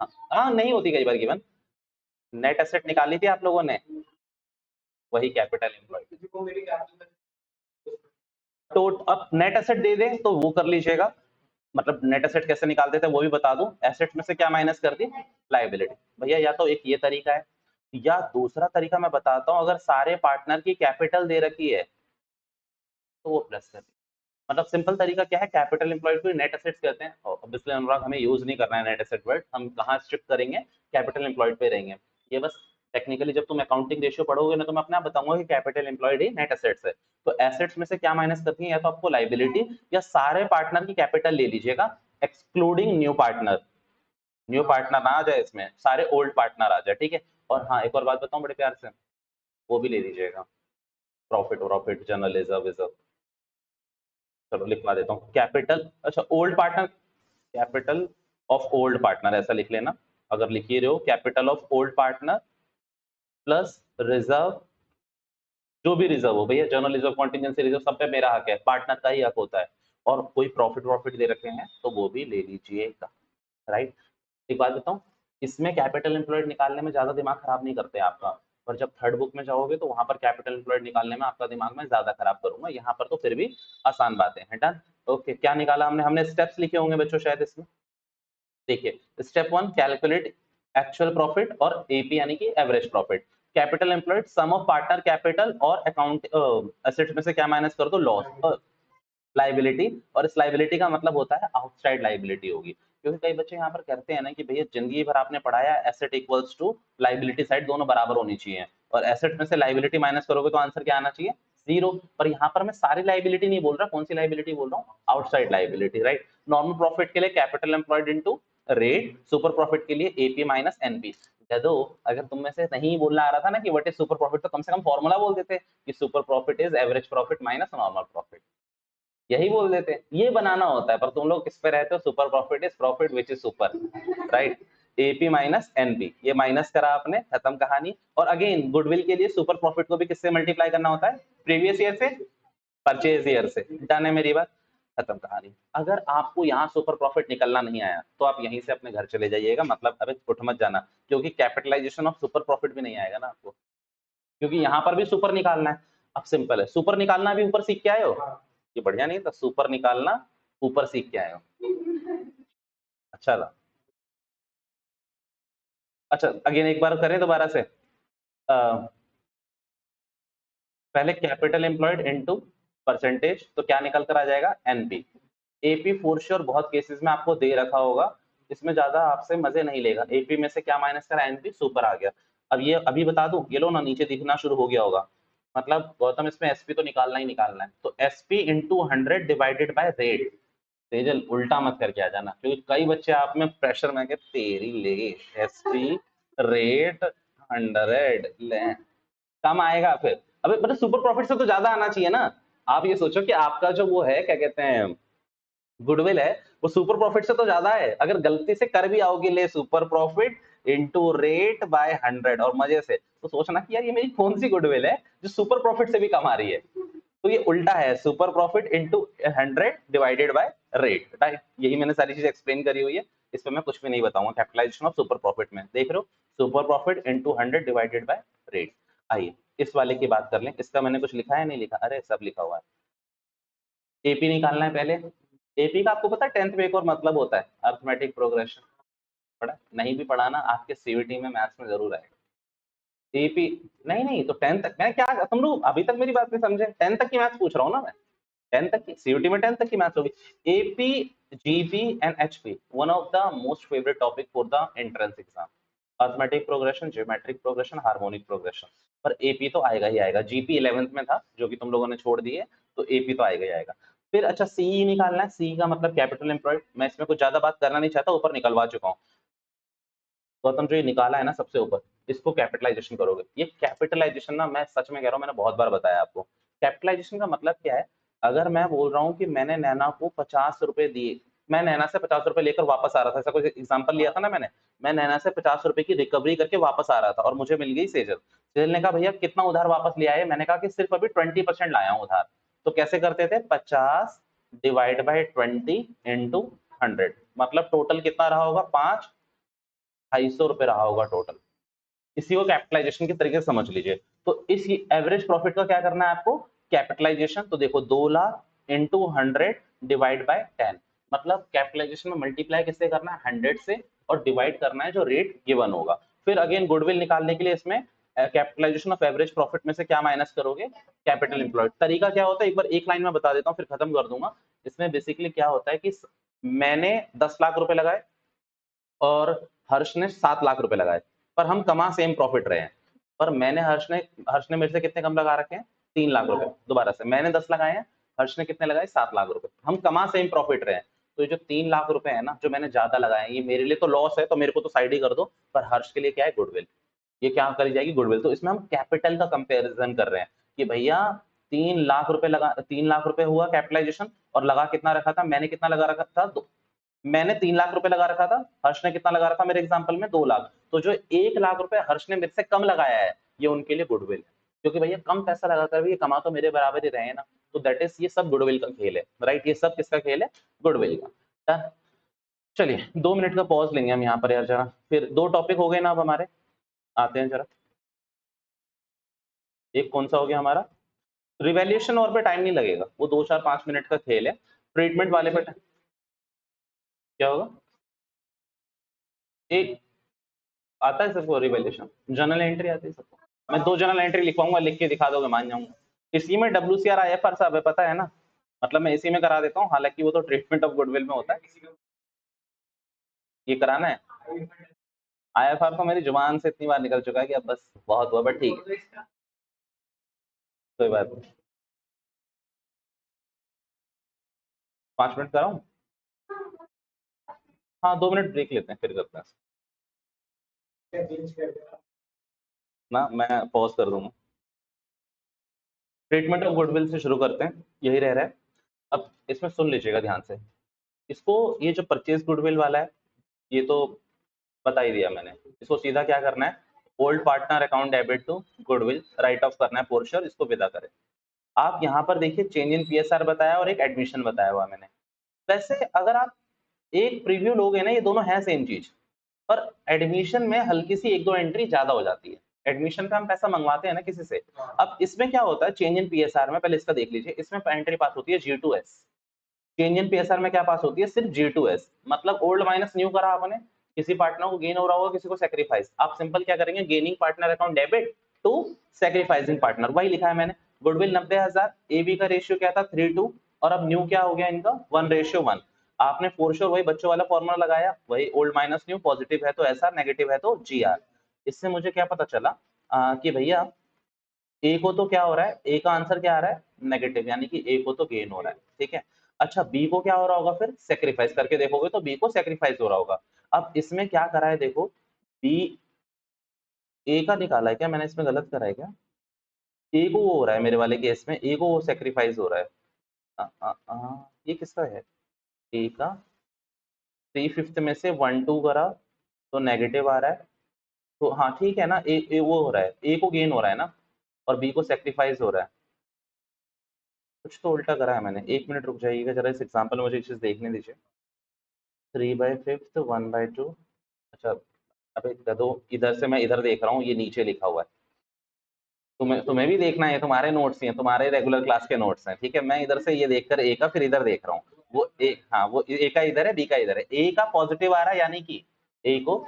हाँ हाँ, नहीं होती कई बार गिवन। नेट एसेट निकाली थी आप लोगों ने, वही कैपिटल एम्प्लॉयड। तो अब नेट एसेट दे दें तो वो कर लीजिएगा, मतलब नेट एसेट कैसे निकालते थे वो भी बता दूं। एसेट में से क्या माइनस कर दी, लायबिलिटी। भैया या तो एक ये तरीका है, या दूसरा तरीका मैं बताता हूँ, अगर सारे पार्टनर की कैपिटल दे रखी है तो वो प्लस कर दी। मतलब सिंपल तरीका क्या है, कैपिटल एम्प्लॉयड को नेट एसेट्स कहते हैं, और ऑब्वियसली अनुराग हमें यूज नहीं करना है नेट एसेट वर्ड, हम कहाँ स्ट्रिक्ट करेंगे, कैपिटल एम्प्लॉयड पे रहेंगे। ये बस टेक्निकली जब तुम अकाउंटिंग रेशियो पढ़ोगे ना तो मैं अपने आप बताऊंगा कि कैपिटल एम्प्लॉयड ही नेट एसेट्स है। तो एसेट्स में से क्या माइनस करती है, या तो आपको लाइबिलिटी या सारे पार्टनर की कैपिटल ले लीजिएगा excluding new partner. New partner ना आ जाए इसमें, सारे ओल्ड पार्टनर आ जाए, ठीक है। और हाँ एक और बात बताऊं बड़े प्यार से, वो भी ले लीजिएगा, profit profit general reserve reserve. चलो लिखवा देता हूँ कैपिटल, अच्छा old partner, capital of old partner ऐसा लिख लेना। अगर लिखिए रहे हो capital of old partner plus reserve, जो भी रिजर्व हो भैया, जर्नल रिजर्व कॉन्टिजेंसी रिजर्व सब पे मेरा हक है, पार्टनर का ही हक होता है। और कोई प्रॉफिट प्रॉफिट दे रखे हैं तो वो भी ले लीजिएगा, राइट। एक बात बताऊं, इसमें कैपिटल एम्प्लॉयड निकालने में ज्यादा दिमाग खराब नहीं करते आपका, पर जब थर्ड बुक में जाओगे तो वहां पर कैपिटल एम्प्लॉयड निकालने में आपका दिमाग में ज्यादा खराब करूंगा। यहाँ पर तो फिर भी आसान बातें हैं। Done, okay. क्या निकाला हमने, हमने स्टेप्स लिखे होंगे बच्चों शायद इसमें। देखिए स्टेप 1 कैलकुलेट एक्चुअल प्रॉफिट और एपी यानी कि average profit. Capital employed sum of partner capital और अकाउंट एसेट में से क्या माइनस कर दो, लॉस लाइबिलिटी। और इस लाइबिलिटी का मतलब होता है आउटसाइड लाइबिलिटी होगी, क्योंकि कई बच्चे यहाँ पर कहते हैं ना कि भैया जिंदगी भर आपने पढ़ाया asset equals to liability side दोनों बराबर होनी चाहिए, और एसेट में से लाइबिलिटी माइनस करोगे तो आंसर क्या आना चाहिए, जीरो। पर यहाँ पर मैं सारी लाइबिलिटी नहीं बोल रहा, कौन सी लाइबिलिटी बोल रहा हूँ, outside liability, right. Normal profit के लिए capital employed into rate, super profit के लिए एपी माइनस एनपी। जदो अगर तुम में से नहीं बोलना आ रहा था ना कि व्हाट इज सुपर प्रॉफिट, तो कम से कम फॉर्मूला बोल देते कि super profit is average profit minus normal profit, यही बोल देते हैं। ये बनाना होता है, पर तुम लोग किस पे रहते हो, super profit is profit which is super, right. AP minus NP, ये माइनस करा आपने, खत्म कहानी। और अगेन गुडविल के लिए सुपर प्रॉफिट को भी किससे मल्टीप्लाई करना होता है, प्रीवियस ईयर से, परचेज ईयर से। डन है मेरी बात, खत्म कहानी। अगर आपको यहाँ सुपर प्रॉफिट निकलना नहीं आया तो आप यहीं से अपने घर चले जाइएगा, मतलब अबे उठ मत जाना, क्योंकि कैपिटलाइजेशन ऑफ सुपर प्रॉफिट भी नहीं आएगा ना आपको, क्योंकि यहाँ पर भी सुपर निकालना है। अब सिंपल है, सुपर निकालना भी ऊपर सीख के आए हो, ये बढ़िया नहीं था, सुपर निकालना ऊपर सीख के आए हो, अच्छा था। अच्छा अगेन एक बार करें दोबारा से, पहले कैपिटल एम्प्लॉयड इनटू परसेंटेज, तो क्या निकल कर आ जाएगा, एनपी। एपी फोर श्योर बहुत केसेस में आपको दे रखा होगा, इसमें ज्यादा आपसे मजे नहीं लेगा। एपी में से क्या माइनस करा, एनपी, सुपर आ गया। अब ये अभी बता दूं, ये लो ना नीचे दिखना शुरू हो गया होगा, मतलब गौतम इसमें एसपी तो निकालना ही निकालना है, तो SP into 100 divided by rate. Tejal उल्टा मत करके आ जाना, क्योंकि कई बच्चे आप में प्रेशर में के तेरी ले, एसपी रेट 100 ले, कम आएगा फिर। अबे मतलब सुपर प्रॉफिट से तो ज्यादा आना चाहिए ना। आप ये सोचो कि आपका जो वो है क्या कहते हैं, गुडविल है, वो सुपर प्रॉफिट से तो ज्यादा है। अगर गलती से कर भी आओगे ले super profit into rate by 100 और मजे से, तो सोचना कि यार ये मेरी कौन सी गुडविल है जो सुपर प्रॉफिट से भी कम आ रही है। तो ये उल्टा है, super profit into 100 divided by rate, right. यही मैंने सारी चीज एक्सप्लेन करी हुई है, इस पर मैं कुछ भी नहीं बताऊंगा। कैपिटलाइजेशन ऑफ सुपर प्रॉफिट में देख रहे हो, super profit into 100 divided by rate. आइए इस वाले की बात कर लें, इसका मैंने कुछ लिखा है नहीं लिखा, अरे सब लिखा हुआ है। एपी निकालना है पहले। एपी का आपको पता है 10th में एक और मतलब होता है, अर्थमेटिक प्रोग्रेशन। पढ़ा नहीं भी पढ़ा ना, आपके सीवीटी में मैथ्स में जरूर आएगा। एपी नहीं नहीं, तो 10th तक मैं क्या, तुम लोग अभी तक मेरी बात नहीं समझे, 10th तक की मैथ्स पूछ रहा हूँ ना मैं, 10th तक की सीयूटी में 10th तक की मैथ्स होगी। AP, GP and HP one of the most favourite topic for the entrance exam. Arithmetic progression, geometric progression, harmonic progression, पर एपी तो आएगा ही आएगा। जीपी 11th में था जो कि तुम लोगों ने छोड़ दिए, तो एपी तो आएगा ही आएगा। फिर अच्छा सी निकालना है, सी का मतलब कैपिटल एम्प्लॉयड। मैं इसमें कुछ ज्यादा बात करना नहीं चाहता, ऊपर निकलवा चुका हूँ। गौतम जो ये निकाला है ना सबसे ऊपर, इसको कैपिटलाइजेशन करोगे। ये कैपिटलाइजेशन ना मैं सच में कह रहा हूँ, मैंने बहुत बार बताया आपको। कैपिटलाइजेशन का मतलब क्या है, अगर मैं बोल रहा हूँ कि मैंने नैना को 50 रुपए दिए, मैं नैना से 50 रुपए लेकर वापस आ रहा था, ऐसा कोई एग्जाम्पल लिया था ना मैंने, मैं नैना से 50 रुपए की रिकवरी करके वापस आ रहा था और मुझे मिल गई सेजल। सेजल ने कहा भैया कितना उधार वापस लिया है, मैंने कहा कि सिर्फ अभी 20% लाया हूँ उधार। तो कैसे करते थे, 50 डिवाइड बाई 20 इंटू 100, मतलब टोटल कितना रहा होगा 5,250 रुपए रहा होगा टोटल। इसी को कैपिटलाइजेशन के तरीके से समझ लीजिए। तो इस एवरेज प्रॉफिट का क्या करना है आपको, कैपिटलाइजेशन। तो देखो 2 लाख इंटू 100 डिवाइड बाय 10, मतलब कैपिटलाइजेशन में मल्टीप्लाई किससे करना है 100 से, और डिवाइड करना है जो रेट गिवन होगा। फिर अगेन गुडविल निकालने के लिए इसमें कैपिटलाइजेशन ऑफ एवरेज प्रॉफिट में से क्या माइनस करोगे, कैपिटल एम्प्लॉयड। तरीका क्या होता है एक बार एक लाइन में बता देता हूँ फिर खत्म कर दूंगा। इसमें बेसिकली क्या होता है कि मैंने 10 लाख रुपए लगाए और हर्ष ने 7 लाख रुपए लगाए, पर हम कमा सेम प्रॉफिट रहे हैं। पर हर्ष ने मेरे से कितने कम लगा रखे हैं 3 लाख रुपए। दोबारा से मैंने 10 लगाए हैं, हर्ष ने कितने लगाए 7 लाख रुपए, हम कमा सेम प्रॉफिट रहे हैं। तो ये जो 3 लाख रुपए है ना जो मैंने ज्यादा लगाए हैं, ये मेरे लिए तो लॉस है तो मेरे को तो साइड ही कर दो, पर हर्ष के लिए क्या है गुडविल, ये क्या करी जाएगी गुडविल। तो इसमें हम कैपिटल का कंपेरिजन कर रहे हैं कि भैया 3 लाख रुपए हुआ कैपिटलाइजेशन, और लगा कितना रखा था, मैंने कितना लगा रखा था, मैंने 3 लाख रुपए लगा रखा था, हर्ष ने कितना लगा रखा था मेरे एग्जांपल में 2 लाख। तो जो 1 लाख रुपए हर्ष ने मेरे से कम लगाया है ये उनके लिए गुडविल है, क्योंकि भैया कम पैसा लगाकर भी ये कमा तो मेरे बराबर ही रहे हैं ना। तो दैट इज ये सब गुडविल का खेल है, राइट। ये सब किसका खेल है, गुडविल का। डन। चलिए 2 मिनट का पॉज लेंगे हम यहाँ पर यार जरा, फिर 2 टॉपिक हो गए ना अब हमारे, आते हैं जरा। एक कौन सा हो गया हमारा, रिवैल्यूएशन और पे टाइम नहीं लगेगा, वो 2 4 5 मिनट का खेल है। ट्रीटमेंट वाले पे क्या होगा, एक आता है सबको रिवैल्यूएशन, जर्नल एंट्री आती है सबको। मैं 2 जर्नल एंट्री लिखवाऊंगा, लिख के दिखा दोगे मान जाऊंगा। इसी में WCR IFR सब है, पता है ना, मतलब मैं इसी में करा देता हूँ, हालांकि वो तो ट्रीटमेंट ऑफ गुडविल में होता है। ये कराना है IFR तो मेरी जुबान से इतनी बार निकल चुका है कि अब बस बहुत हुआ, बट ठीक है कोई बात नहीं। 5 मिनट कराऊं, हाँ 2 मिनट ब्रेक लेते हैं फिर करते हैं ना, मैं पॉज कर दूंगा। ट्रीटमेंट ऑफ गुडविल से शुरू करते हैं, यही रह रहा है। अब इसमें सुन लीजिएगा ध्यान से इसको, ये जो परचेज गुडविल वाला है ये तो बता ही दिया मैंने। इसको सीधा क्या करना है, old partner account debit to goodwill write off करना है पोर्शन, इसको विदा करें। आप यहाँ पर देखिए चेंज इन PSR बताया और एक एडमिशन बताया हुआ मैंने। वैसे अगर आप एक प्रीव्यू लोगे ना, ये दोनों है सेम चीज, पर एडमिशन में हल्की सी 1 2 एंट्री ज्यादा हो जाती है। एडमिशन का हम पैसा मंगवाते हैं ना किसी से। अब इसमें क्या होता है चेंज इन PSR में, पहले इसका देख लीजिए, इसमें एंट्री पास होती है G2S। चेंज इन PSR में क्या पास होती है, सिर्फ G2S, मतलब ओल्ड माइनस न्यू करा आपने, किसी पार्टनर को गेन हो रहा होगा किसी को सेक्रीफाइस, आप सिंपल क्या करेंगे, gaining partner account debit to sacrificing partner, वही लिखा है मैंने। गुडविल 90,000, AB का रेशियो क्या था 3:2, और अब न्यू क्या हो गया इनका 1:1। आपने फोर श्योर वही बच्चों वाला फॉर्मूला लगाया, वही ओल्ड माइनस न्यू, पॉजिटिव है तो SR, नेगेटिव है तो GR। इससे मुझे क्या पता चला कि भैया ए को तो क्या हो रहा है, ए का आंसर क्या आ रहा है नेगेटिव, यानी कि ए को तो गेन हो रहा है, ठीक है। अच्छा बी को क्या हो रहा होगा, फिर सेक्रीफाइस करके देखोगे तो बी को सेक्रीफाइस हो रहा होगा। अब इसमें क्या करा है देखो, बी ए का निकाला है क्या मैंने, इसमें गलत करा है क्या, ए को वो हो रहा है मेरे वाले केस में, ए को वो सेक्रीफाइस हो रहा है। ये किसका है, ए का 3/5 में से 1/2 करा तो नेगेटिव आ रहा है, तो हाँ ठीक है ना, ए वो हो रहा है, ए को गेन हो रहा है ना, और बी को सेक्रीफाइस हो रहा है। कुछ तो उल्टा करा है मैंने, 1 मिनट रुक जाइएगा जरा, इस एग्जाम्पल में मुझे एक चीज देखने दीजिए। 3/5 1/2, अच्छा अबे गधो, इधर से मैं इधर देख रहा हूँ, ये नीचे लिखा हुआ है। तुम्हें भी देखना है, तुम्हारे नोट्स ही हैं, तुम्हारे रेगुलर क्लास के नोट्स हैं, ठीक है। मैं इधर से ये देखकर ए का फिर इधर देख रहा हूँ, वो ए, हाँ वो ए का इधर है, बी का इधर है। ए का पॉजिटिव आ रहा है यानी कि ए को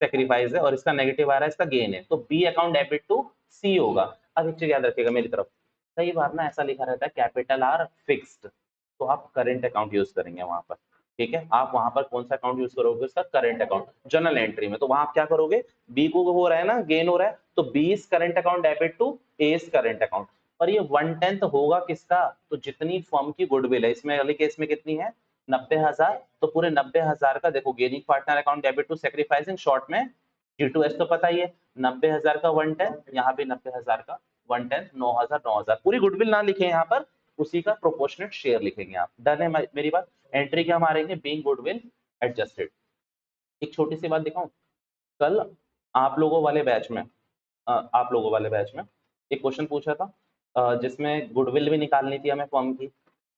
सेक्रीफाइस है, और इसका नेगेटिव आ रहा है, इसका गेन है, तो बी अकाउंट डेबिट टू सी होगा। अब एक चीज याद रखिएगा मेरी तरफ, कई बार ना ऐसा लिखा रहता है कैपिटल आर फिक्स्ड, तो आप करेंट अकाउंट यूज करेंगे वहां पर, ठीक है। आप वहां पर कौन सा अकाउंट यूज करोगे, उसका करेंट अकाउंट जर्नल एंट्री में, तो वहां आप क्या करोगे, बी को हो रहा है ना गेन हो रहा है, तो B is current account debit to A is current account. पर ये 1/10 होगा किसका, तो जितनी फर्म की गुडविल है, इसमें अगले केस में कितनी है 90,000, तो पूरे 90,000 का देखो gaining partner account debit to sacrificing short में G2S तो पता ही है, 90,000 का 1/10, यहाँ भी 90,000 का 1/10, 9,000 9,000, पूरी गुडविल ना लिखे यहाँ पर, उसी का प्रोपोर्शनेट शेयर लिखेंगे आप। डन है मेरी बात। एंट्री क्या मारेंगे, बीइंग गुडविल एडजस्टेड। एक छोटी सी बात दिखाऊं, कल आप लोगों वाले बैच में एक क्वेश्चन पूछा था जिसमें गुडविल भी निकालनी थी हमें फर्म की।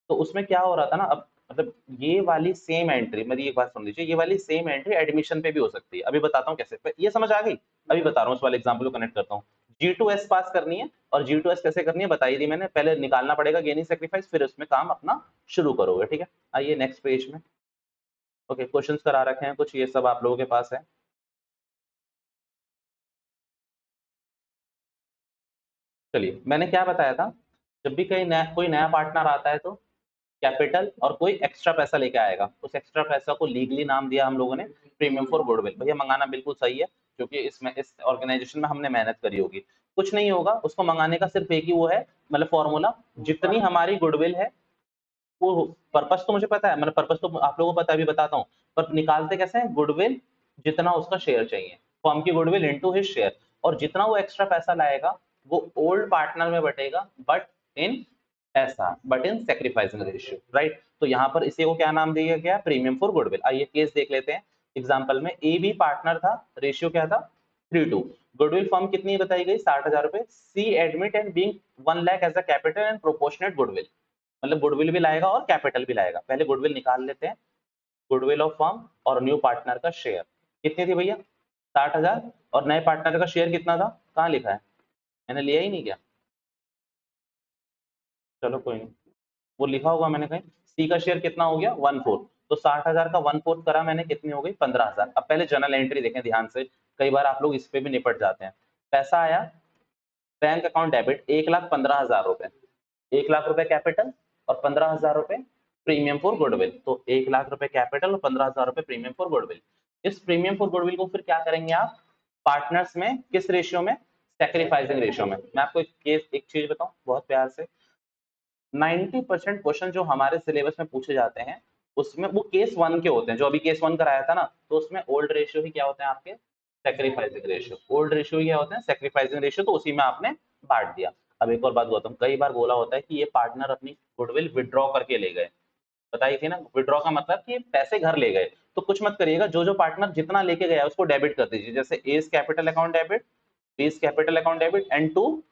तो उसमें क्या हो रहा था ना, अब मतलब ये वाली सेम एंट्री, मेरी एक बात सुन लीजिए, ये वाली सेम एंट्री एडमिशन पे भी हो सकती है। अभी बताता हूँ कैसे, ये समझ आ गई? अभी बता रहा हूँ, इस वाले एग्जाम्पल को कनेक्ट करता हूँ। G2S पास करनी है, और G2S कैसे करनी है बताई दी मैंने, पहले निकालना पड़ेगा गेनिंग सेक्रीफाइस, फिर उसमें काम अपना शुरू करोगे, ठीक है। आइए नेक्स्ट पेज में। ओके, क्वेश्चंस करा रखे हैं कुछ, ये सब आप लोगों के पास है। चलिए, मैंने क्या बताया था, जब भी कोई नया पार्टनर आता है तो कैपिटल और कोई एक्स्ट्रा पैसा लेके आएगा, उस एक्स्ट्रा पैसा को लीगली नाम दिया हम लोगों ने प्रीमियम फॉर गुडविल। भैया मंगाना बिल्कुल सही है, क्योंकि इसमें इस ऑर्गेनाइजेशन में हमने मेहनत करी होगी। कुछ नहीं होगा, उसको मंगाने का सिर्फ एक ही वो है, मतलब फॉर्मूला, जितनी हमारी गुडविल है, वो पर्पस तो मुझे पता है, मतलब पर्पस तो आप लोगों को पता है, अभी बताता हूँ। पर निकालते कैसे हैं, गुडविल जितना उसका शेयर चाहिए, फर्म की गुडविल इनटू हिज शेयर, और जितना वो एक्स्ट्रा पैसा लाएगा वो ओल्ड पार्टनर में बटेगा, but in sacrificing ratio, right. तो यहाँ पर इसी को क्या नाम दिया गया, प्रीमियम फॉर गुडविल। आइए केस देख लेते हैं। एग्जाम्पल में ए बी पार्टनर था, रेशियो क्या था, 3:2। गुडविल फर्म कितनी बताई गई, 60,000 रुपए। C admit and being 1 lakh as a capital and proportionate goodwill, मतलब गुडविल भी लाएगा और कैपिटल भी लाएगा। पहले गुडविल निकाल लेते हैं, गुडविल ऑफ फर्म और न्यू पार्टनर का शेयर कितनी थी भैया, 60,000। और नए पार्टनर का शेयर कितना था, कहाँ लिखा है, मैंने लिया ही नहीं क्या, चलो कोई नहीं, वो लिखा होगा मैंने कहीं। सी का शेयर कितना हो गया, 1/4। तो 60,000 का 1/4 करा मैंने, कितनी हो गई, 15,000। अब पहले जर्नल एंट्री देखें ध्यान से, कई बार आप लोग इस पे भी निपट जाते हैं। पैसा आया, बैंक अकाउंट डेबिट 1,15,000 रुपए, 1,00,000 रुपए कैपिटल और 15,000 रुपए प्रीमियम फॉर गुडविल। तो 1,00,000 रुपए कैपिटल और 15,000 रुपए प्रीमियम फॉर गुडविल। इस प्रीमियम फॉर गुडविल को फिर क्या करेंगे आप, पार्टनर्स में किस रेशियो में, सेक्रीफाइसिंग रेशियो में। मैं आपको एक चीज बताऊं बहुत प्यार से, 90% क्वेश्चन जो हमारे सिलेबस में पूछे जाते हैं, उसमें वो केस 1 के होते हैं। जो अभी केस 1 कराया था ना, तो उसमें ओल्ड रेशियो ही क्या होते हैं आपके, सेक्रीफाइसिंग रेशियो। ओल्ड रेशियो क्या होते हैं, सेक्रीफाइसिंग रेशियो, तो उसी में आपने बांट दिया। अब एक और बात बताता हूँ, कई बार बोला होता है कि ये पार्टनर अपनी गुडविल विड्रॉ करके ले गए, बताई थी ना, विड्रॉ का मतलब कि पैसे घर ले गए। तो कुछ मत करिएगा, जो जो पार्टनर जितना लेके गया उसको डेबिट कर दीजिए, जैसे A's capital account debit, B's capital account debit, and to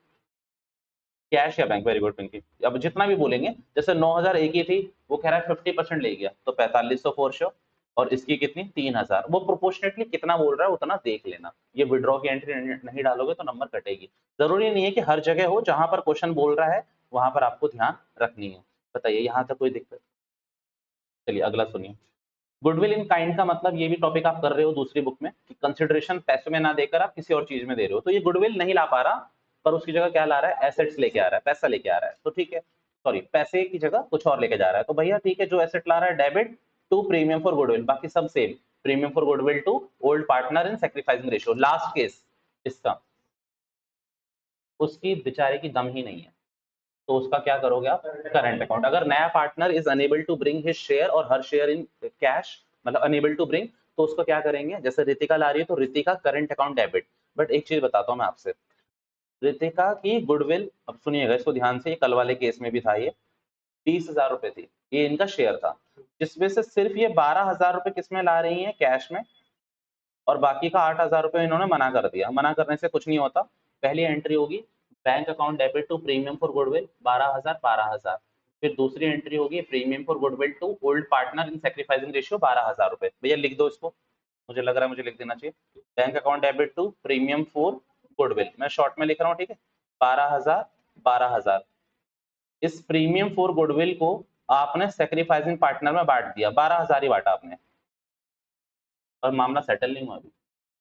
cash या बैंक। Very good Pinky. अब जितना भी बोलेंगे, जैसे 9,000 एक ही थी, वो कह रहा है 50% ले गया, तो 4500 फोर शो, और इसकी कितनी 3,000। वो प्रोपोर्शनेटली कितना बोल रहा है उतना देख लेना, ये विड्रॉ की एंट्री नहीं डालोगे तो नंबर कटेगी। जरूरी नहीं है कि हर जगह हो, जहां पर क्वेश्चन बोल रहा है वहां पर आपको ध्यान रखनी है। बताइए यहाँ तक कोई दिक्कत? चलिए अगला सुनिए। गुडविल इन काइंड का मतलब, ये भी टॉपिक आप कर रहे हो दूसरी बुक में, कि कंसिडरेशन पैसे में ना देकर आप किसी और चीज में दे रहे हो, तो ये गुडविल नहीं ला पा रहा, पर उसकी जगह क्या ला रहा है, एसेट्स लेके आ रहा है, पैसा लेके आ रहा है, तो ठीक है। सॉरी, पैसे की जगह कुछ और लेके जा रहा है, तो भैया ठीक है, जो एसेट ला रहा है debit to premium for goodwill, बाकी सब same, premium for goodwill to old partner in sacrificing ratio. Last case इसका, उसकी बेचारे की दम ही नहीं है, तो उसका क्या करोगे आप, करंट अकाउंट। अगर नया partner is unable to bring his share और हर शेयर इन कैश, मतलब अनेबल टू ब्रिंग, तो उसको क्या करेंगे, जैसे रितिका ला रही है तो Ritika current account debit. But एक चीज बताता हूँ मैं आपसे, रितिका की गुडविल, अब सुनिएगा इसको ध्यान से, ये कल वाले केस में भी था, ये 20,000 रुपए थी, ये इनका शेयर था, जिसमें से सिर्फ ये 12,000 रुपए किसमें ला रही है, कैश में, और बाकी का 8,000 रुपए इन्होंने मना कर दिया। मना करने से कुछ नहीं होता, पहली एंट्री होगी bank account debit to premium for goodwill 12,000 12,000, फिर दूसरी एंट्री होगी premium for goodwill to old partner in sacrificing ratio 12,000 रुपए। भैया लिख दो इसको, मुझे लग रहा है मुझे लिख देना चाहिए, bank account debit to premium for goodwill, मैं शॉर्ट में लिख रहा हूँ, ठीक है, 12,000 12,000। इस प्रीमियम फॉर गुडविल को आपने सेक्रीफाइसिंग पार्टनर में बांट दिया, 12,000 ही बांटा आपने, और मामला सेटल नहीं हुआ अभी,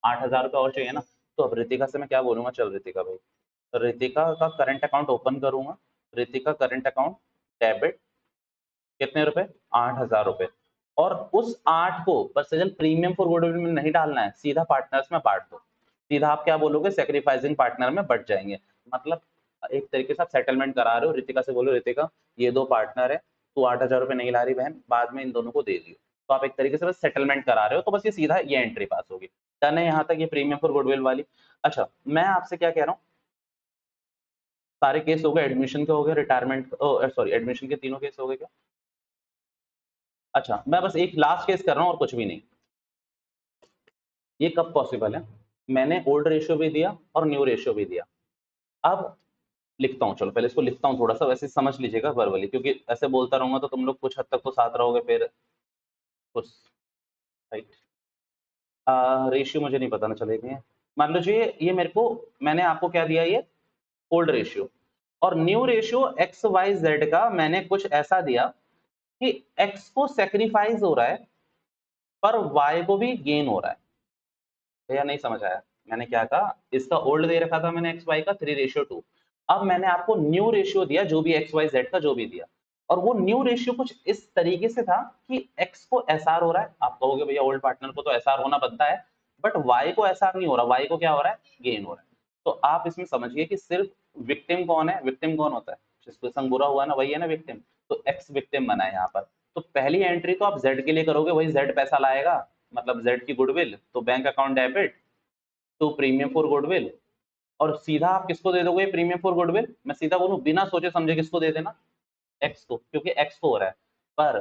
8,000 रुपये और चाहिए ना। तो अब रितिका से मैं क्या बोलूंगा, चल रितिका भाई, तो रितिका का करंट अकाउंट ओपन करूंगा, रितिका करंट अकाउंट डेबिट कितने रुपए, 8,000 रुपए, और उस 8 को परसेंटल प्रीमियम फॉर गुडविल में नहीं डालना है, सीधा पार्टनर्स में बांट दो। सीधा आप क्या बोलोगे, सेक्रीफाइसिंग पार्टनर में बट जाएंगे। मतलब एक तरीके से आप सेटलमेंट करा रहे हो, रितिका से बोलो रितिका ये दो पार्टनर है, तू 8,000 रुपए नहीं ला रही बहन, बाद में इन दोनों को दे दियो। तो आप एक तरीके से बस सेटलमेंट करा रहे हो, तो बस ये सीधा ये एंट्री पास होगी। डन है यहाँ तक, ये प्रीमियम फॉर गुडविल वाली। अच्छा मैं आपसे क्या कह रहा हूँ, सारे केस हो गए, एडमिशन के हो गए, रिटायरमेंट सॉरी एडमिशन के तीनों केस हो गए क्या? अच्छा मैं बस एक लास्ट केस कर रहा हूँ और कुछ भी नहीं। ये कब पॉसिबल है, मैंने ओल्ड रेशियो भी दिया और न्यू रेशियो भी दिया। अब लिखता हूँ, चलो पहले इसको लिखता हूँ थोड़ा सा, वैसे समझ लीजिएगा वर्बली, क्योंकि ऐसे बोलता रहूंगा तो तुम लोग कुछ हद तक तो साथ रहोगे, फिर कुछ राइट। रेशियो मुझे नहीं पता ना चलेगा। मान लीजिए ये मेरे को, मैंने आपको क्या दिया, ये ओल्ड रेशियो और new ratio X Y Z का मैंने कुछ ऐसा दिया कि एक्स को सेक्रीफाइस हो रहा है पर वाई को भी गेन हो रहा है। भैया नहीं समझ आया, मैंने क्या कहा, इसका ओल्ड दे रखा था मैंने एक्स वाई का 3:2। अब मैंने आपको न्यू रेशियो दिया, जो भी एक्स वाई जेड का जो भी दिया, और वो न्यू रेशियो कुछ इस तरीके से था कि एक्स को एसआर हो रहा है। आप कहोगे भैया ओल्ड पार्टनर को तो एसआर होना बनता है, बट वाई को एसआर नहीं हो रहा, वाई को क्या हो रहा है, गेन हो रहा है। तो आप इसमें समझिए कि सिर्फ विक्टिम कौन है, विक्टिम कौन होता है, जिसके संग बुरा हुआ ना वही है ना विक्टिम। तो एक्स विक्टिम बना है यहाँ पर। तो पहली एंट्री तो आप जेड के लिए करोगे, वही जेड पैसा लाएगा, मतलब जेड की गुडविल, तो bank account debit to premium for goodwill. और सीधा आप किसको दे दोगे प्रीमियम फॉर गुडविल, मैं सीधा बोलूं बिना सोचे समझे किसको दे देना, एक्स को, क्योंकि एक्स को हो रहा है। पर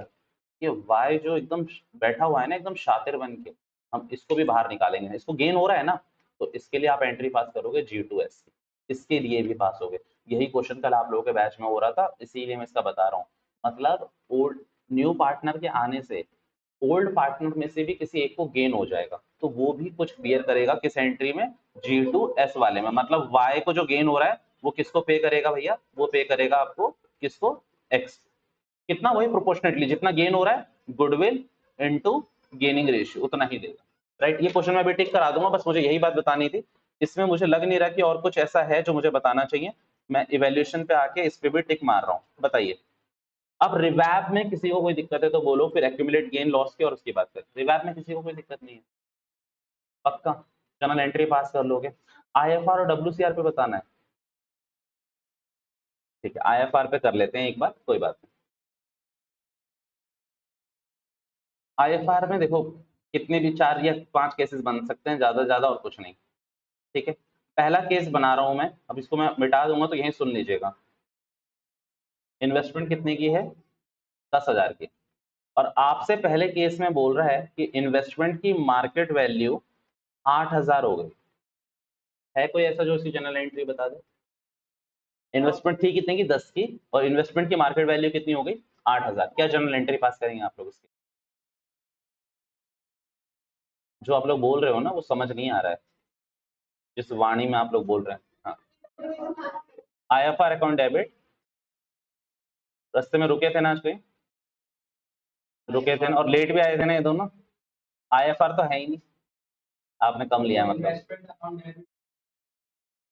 ये वाई जो एकदम बैठा हुआ है ना एकदम शातिर बन के, हम इसको भी बाहर निकालेंगे, इसको गेन हो रहा है ना, तो इसके लिए आप एंट्री पास करोगे G2S, इसके लिए भी पास होगे। यही क्वेश्चन कल आप लोगों के बैच में हो रहा था, इसीलिए मैं इसका बता रहा हूँ। मतलब ओल्ड न्यू पार्टनर के आने से ओल्ड पार्टनर में से भी किसी एक को गेन हो जाएगा, तो वो भी कुछ बियर करेगा किस एंट्री में, G2S वाले में। मतलब वाई को जो गेन हो रहा है वो किसको पे करेगा भैया, वो पे करेगा आपको किसको, एक्स। कितना, वही प्रोपोर्शनेटली जितना गेन हो रहा है गुडविल इनटू गेनिंग रेशियो उतना ही देगा, राइट। ये क्वेश्चन मैं भी टिक करा दूंगा, बस मुझे यही बात बतानी थी। इसमें मुझे लग नहीं रहा कि और कुछ ऐसा है जो मुझे बताना चाहिए। मैं इवेल्यूएशन पे आके इस पे भी टिक मार रहा हूँ, बताइए। अब रिवैप में किसी को कोई दिक्कत है तो बोलो, फिर एक्यूमुलेट गेन लॉस की और उसकी बात करें। रिवैप में किसी को कोई दिक्कत नहीं है, पक्का चैनल एंट्री पास कर लोगे। आईएफआर और डब्ल्यूसीआर पे बताना है, ठीक है आईएफआर पे कर लेते हैं एक बार, कोई बात नहीं। आईएफआर में देखो कितने भी 4 या 5 केसेस बन सकते हैं, ज्यादा ज्यादा और कुछ नहीं, ठीक है। पहला केस बना रहा हूं मैं, अब इसको मैं मिटा दूंगा तो यहीं सुन लीजिएगा। इन्वेस्टमेंट कितने की है, 10,000 की, और आपसे पहले केस में बोल रहा है कि इन्वेस्टमेंट की मार्केट वैल्यू 8,000 हो गई। है कोई ऐसा जो इसकी जनरल एंट्री बता दे। इन्वेस्टमेंट थी कितने की, 10 की, और इन्वेस्टमेंट की मार्केट वैल्यू कितनी हो गई, 8,000। क्या जनरल एंट्री पास करेंगे आप लोग इसकी। जो आप लोग बोल रहे हो ना वो समझ नहीं आ रहा है, जिस वाणी में आप लोग बोल रहे हैं। हाँ, आईएफआर अकाउंट डेबिट, रास्ते में रुके थे ना आज कोई, रुके थे ना, और लेट भी आए थे ना ये दोनों। आईएफआर तो है ही नहीं, आपने कम लिया मतलब।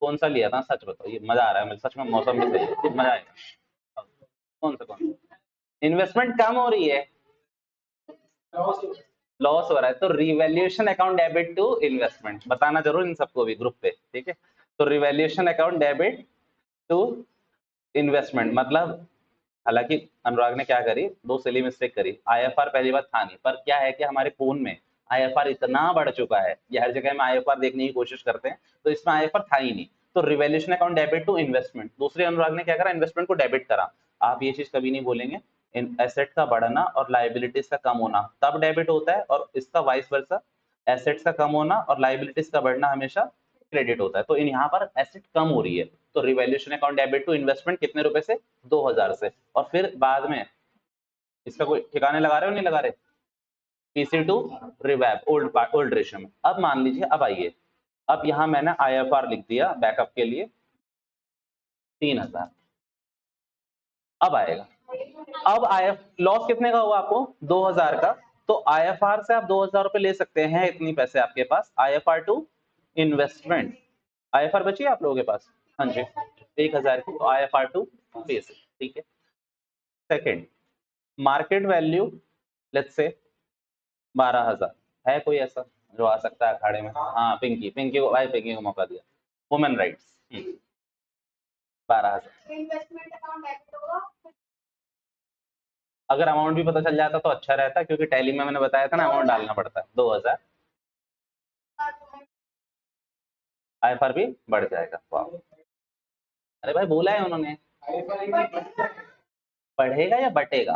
कौन सा लिया था, सच बताओ, ये मजा आ रहा है मुझे सच में, मौसम भी सही है, मजा आएगा। कौन सा इन्वेस्टमेंट कम हो रही है, लॉस हो रहा है, तो revaluation account debit to investment बताना जरूर इन सबको भी ग्रुप पे, ठीक है। तो revaluation account debit to investment मतलब, हालांकि अनुराग ने क्या करी, दो सिली मिस्टेक करी। आईएफआर पहली बात था नहीं, पर क्या है कि हमारे फोन में आईएफआर इतना बढ़ चुका है, ये हर जगह में आईएफआर देखने की कोशिश करते हैं, तो इसमें आईएफआर था ही नहीं। तो revaluation account debit to investment, दूसरे अनुराग ने क्या करा, इन्वेस्टमेंट को डेबिट करा। आप ये चीज कभी नहीं बोलेंगे, इन एसेट का बढ़ना और लाइबिलिटीज का कम होना तब डेबिट होता है, और इसका वाइस वर्सा, एसेट्स का कम होना और लाइबिलिटीज का बढ़ना हमेशा क्रेडिट होता है। तो इन यहाँ पर एसेट कम हो रही है, तो revaluation account debit to investment कितने रुपए से, 2,000 से। और फिर बाद में इसका कोई ठिकाने लगा रहे हो नहीं लगा रहे, पीसी टू रिवैप ओल्ड रेशियो में। अब मान लीजिए, अब आइए, अब यहाँ मैंने आईएफआर लिख दिया बैकअप के लिए 3,000। अब आएगा, अब आईएफ लॉस कितने का हुआ आपको, 2,000 का। तो आईएफआर से आप 2,000 रुपए ले सकते हैं, इतनी पैसे आपके पास। आईएफआर टू इन्वेस्टमेंट, आईएफआर बची है आप लोगों के पास, हाँ जी 1,000 की, तो आईएफआर टू बेसिक, ठीक है। Second, market value let's say 12,000, है कोई ऐसा जो आ सकता है अखाड़े में, हाँ पिंकी, पिंकी को भाई, पिंकी को मौका दिया, वुमेन राइट्स। 12,000, अगर अमाउंट भी पता चल जाता तो अच्छा रहता, क्योंकि टैली में मैंने बताया था ना अमाउंट डालना पड़ता है। 2,000 आईएफआर भी बढ़ जाएगा, वाह। अरे भाई बोला है उन्होंने, बढ़ेगा या बटेगा,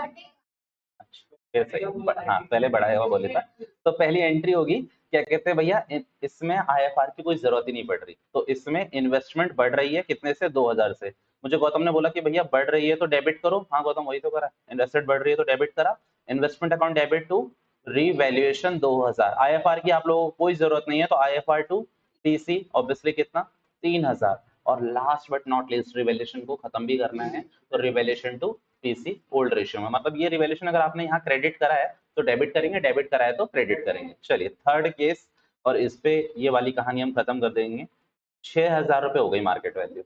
अच्छा फिर सही, हाँ पहले बढ़ाएगा बोले था। तो पहली एंट्री होगी, क्या कहते हैं भैया, इसमें आईएफआर की कोई जरूरत ही नहीं पड़ रही, तो इसमें इन्वेस्टमेंट बढ़ रही है कितने से, 2,000 से। मुझे गौतम ने बोला कि भैया बढ़ रही है तो डेबिट करो, हाँ गौतम वही तो करा, एसेट बढ़ रही है तो डेबिट करा, investment account debit to revaluation 2000। IFR की आप लोगों को कोई जरूरत नहीं है, तो आईएफआर टू टीसी ऑब्वियसली कितना 3000, और last but not least revaluation को खत्म भी करना है, तो revaluation to TC old ratio में, मतलब ये रिवैल्यूएशन अगर आपने यहाँ क्रेडिट करा है तो डेबिट करेंगे, डेबिट करा है तो क्रेडिट करेंगे। चलिए थर्ड केस, और इस पे ये वाली कहानी हम खत्म कर देंगे। 6000 रुपए हो गई मार्केट वैल्यू।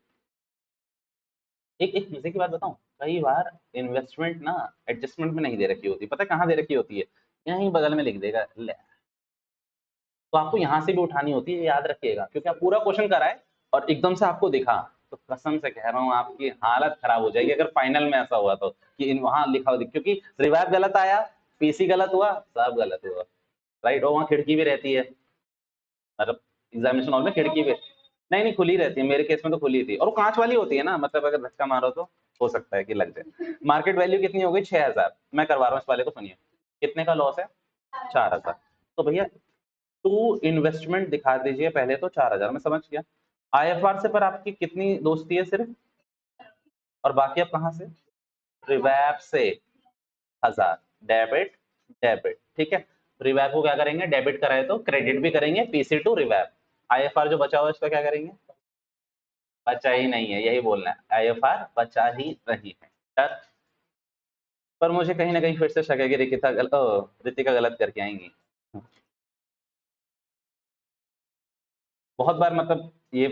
एक मजे की बात बताऊं, कई बार इन्वेस्टमेंट ना एडजस्टमेंट में नहीं दे रखी होती, पता है कहाँ दे रखी होती है, यहीं बगल में लिख देगा ले, तो आपको यहाँ से भी उठानी होती है, याद रखिएगा, क्योंकि आप पूरा क्वेश्चन कराए और एकदम से आपको दिखा तो कसम से कह रहा हूँ आपकी हालत खराब हो जाएगी अगर फाइनल में ऐसा हुआ तो, कि इन वहां लिखा हुआ, क्योंकि रिवाइव गलत आया, पीसी गलत हुआ, सब गलत हुआ, राइट। और वहाँ खिड़की भी रहती है, मतलब एग्जामिनेशन हॉल में खिड़की भी नहीं खुली रहती है, मेरे केस में तो खुली थी, और वो कांच वाली होती है ना, मतलब अगर धक्का मारो तो हो सकता है कि लग जाए। मार्केट वैल्यू कितनी हो गई 6000, मैं करवा रहा हूँ इस वाले को, सुनिए कितने का लॉस है 4000, तो भैया टू इन्वेस्टमेंट दिखा दीजिए पहले तो 4000, मैं समझ गया। आईएफआर से पर आपकी कितनी दोस्ती है सिर्फ, और बाकी आप कहाँ से, रिवैप से 1000, डेबिट डेबिट, ठीक है। रिवैप को क्या करेंगे, डेबिट कराए तो क्रेडिट भी करेंगे, पीसी टू रिवैप। आईएफआर जो बचा हुआ है इसका क्या करेंगे, बचा ही नहीं है, यही बोलना है, आईएफआर बचा ही नहीं है डर। पर मुझे कहीं ना कहीं फिर से शक है कि रितिका गलत करके आएंगी, बहुत बार, मतलब ये,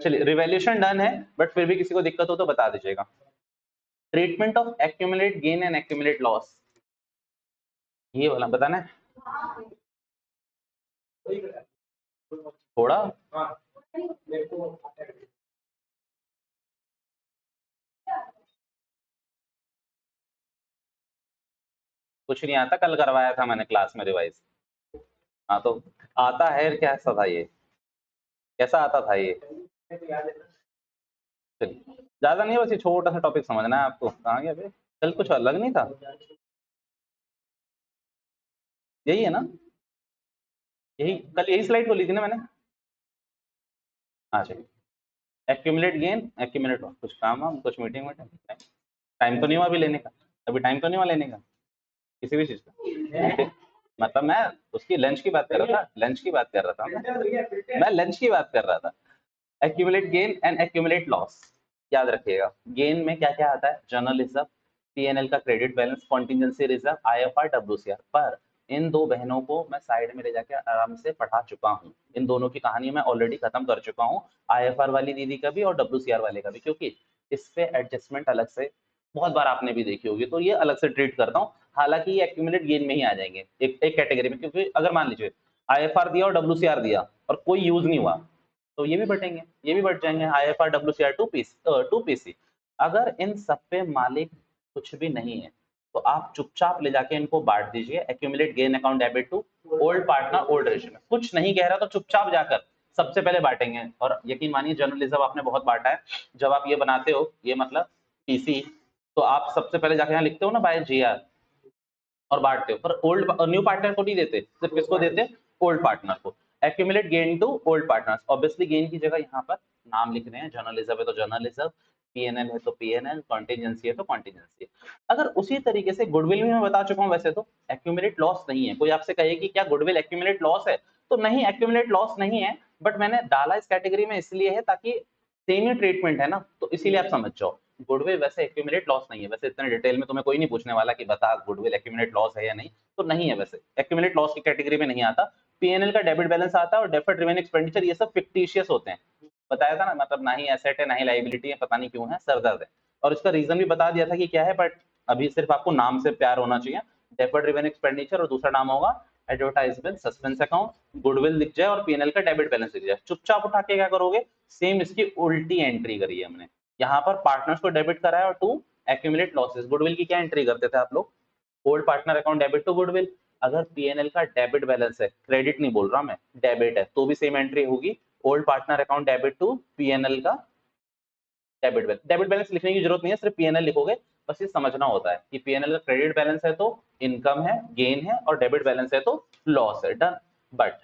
चलिए रिवैल्यूएशन डन है, बट फिर भी किसी को दिक्कत हो तो बता दीजिएगा। Treatment of accumulate gain and accumulate loss, ये वाला बताना है थोड़ा। कुछ नहीं आता, कल करवाया था मैंने क्लास में रिवाइज। हाँ तो आता है, कैसा था ये, कैसा आता था ये, ज्यादा नहीं है, बस ये छोटा सा टॉपिक समझना है आपको। कहाँ गया भाई, कल कुछ अलग नहीं था, यही है ना, यही कल यही स्लाइड बोली थी ना मैंने। हाँ चलिए, एक्यूमुलेट गेन एक्यूमुलेट, कुछ काम है कुछ मीटिंग में, टाइम तो नहीं हुआ अभी लेने का, अभी टाइम तो नहीं हुआ लेने का किसी भी चीज का, मतलब मैं उसकी लंच की बात कर रहा था, लंच की बात कर रहा था मैं लंच की बात कर रहा था। Accumulate gain and accumulate loss, याद रखिएगा। गेन में क्या क्या आता है, जर्नल रिजर्व, पीएनएल का credit balance, contingency reserve, IFR, WCR. पर इन दो बहनों को मैं साइड में ले जाके आराम से पढ़ा चुका हूँ, इन दोनों की कहानी मैं ऑलरेडी खत्म कर चुका हूँ, आईएफआर वाली दीदी का भी और डब्ल्यूसीआर वाले का भी, क्योंकि इस पे एडजस्टमेंट अलग से बहुत बार आपने भी देखी होगी, तो ये अलग से ट्रीट करता हूँ। हालांकि ये एक्यूमुलेट गेन में ही आ जाएंगे एक कैटेगरी में, क्योंकि अगर मान लीजिए आईएफआर दिया और डब्ल्यूसीआर दिया और कोई यूज नहीं हुआ, तो ये भी बटेंगे, ये भी बट जाएंगे, आईएफआर डब्ल्यूसीआर टू पीसी। अगर इन सब पे मालिक कुछ भी नहीं है तो आप चुपचाप ले जाके इनको बांट दीजिए, accumulate gain account debit to old partner old ratio में। कुछ नहीं कह रहा तो चुपचाप जाकर सबसे पहले बांटेंगे, और यकीन मानिए जर्नलिज्म आपने बहुत बांटा है, जब आप ये बनाते हो ये मतलब पीसी, तो आप सबसे पहले जाके यहाँ लिखते हो ना बाय जीआर और बांटते हो, पर ओल्ड न्यू पार्टनर को नहीं देते, सिर्फ किसको देते, ओल्ड पार्टनर को। Accumulate gain to old partners, obviously gain की जगह यहाँ पर नाम लिख रहे हैं, जर्नलिज्म है तो जर्नलिज्म, पीएनएल है तो पीएनएल, कॉन्टिजेंसी है तो कॉन्टिजेंसी। अगर उसी तरीके से गुडविल भी मैं बता चुका हूँ, वैसे तो एक्यूमुलेट लॉस नहीं है, कोई आपसे कहे कि क्या गुडविल एक्यूमुलेट लॉस है, तो नहीं एक्यूमुलेट लॉस नहीं है, बट मैंने डाला इस कैटेगरी में इसलिए है ताकि सेम ही ट्रीटमेंट है ना, तो इसीलिए आप समझ जाओ। गुडविल वैसे एक्यूमुलेट लॉस नहीं है, वैसे इतने डिटेल में तुम्हें कोई नहीं पूछने वाला कि बता गुडविल एक्यूमुलेट लॉस है या नहीं, तो नहीं है, वैसे एक्यूमुलेट लॉस की कैटेगरी में नहीं आता। पीएनएल का डेबिट बैलेंस आता है और डेफर्ड रेवेन्यू एक्सपेंडिचर, ये सब फिक्टिशियस होते हैं, बताया था ना, मतलब ना ही एसेट है ना ही लाइबिलिटी है, पता नहीं क्यों है, सरदर्द है। और इसका रीजन भी बता दिया था कि क्या है, बट अभी सिर्फ आपको नाम से प्यार होना चाहिए। डेफर्ड रेवेन्यू एक्सपेंडिचर और दूसरा नाम होगा एडवर्टाइजमेंट सस्पेंस अकाउंट, गुडविल दिख जाए और पीएनएल का डेबिट बैलेंस दिख जाए, चुपचाप उठा के क्या करोगे, सेम इसकी उल्टी एंट्री करी है हमने, यहाँ पर पार्टनर्स को डेबिट कराया और टू एक्यूमुलेट लॉसेस। गुडविल की क्या एंट्री करते थे आप लोग, old partner account debit to goodwill. अगर पीएनएल का डेबिट बैलेंस है, क्रेडिट नहीं बोल रहा मैं, डेबिट है, तो भी सेम एंट्री होगी, old partner account debit to PNL का डेबिट बैलेंस। डेबिट बैलेंस लिखने की जरूरत नहीं है, सिर्फ पीएनएल लिखोगे, बस ये समझना होता है कि पीएनएल का क्रेडिट बैलेंस है तो इनकम है, गेन है, और डेबिट बैलेंस है तो लॉस है, done. But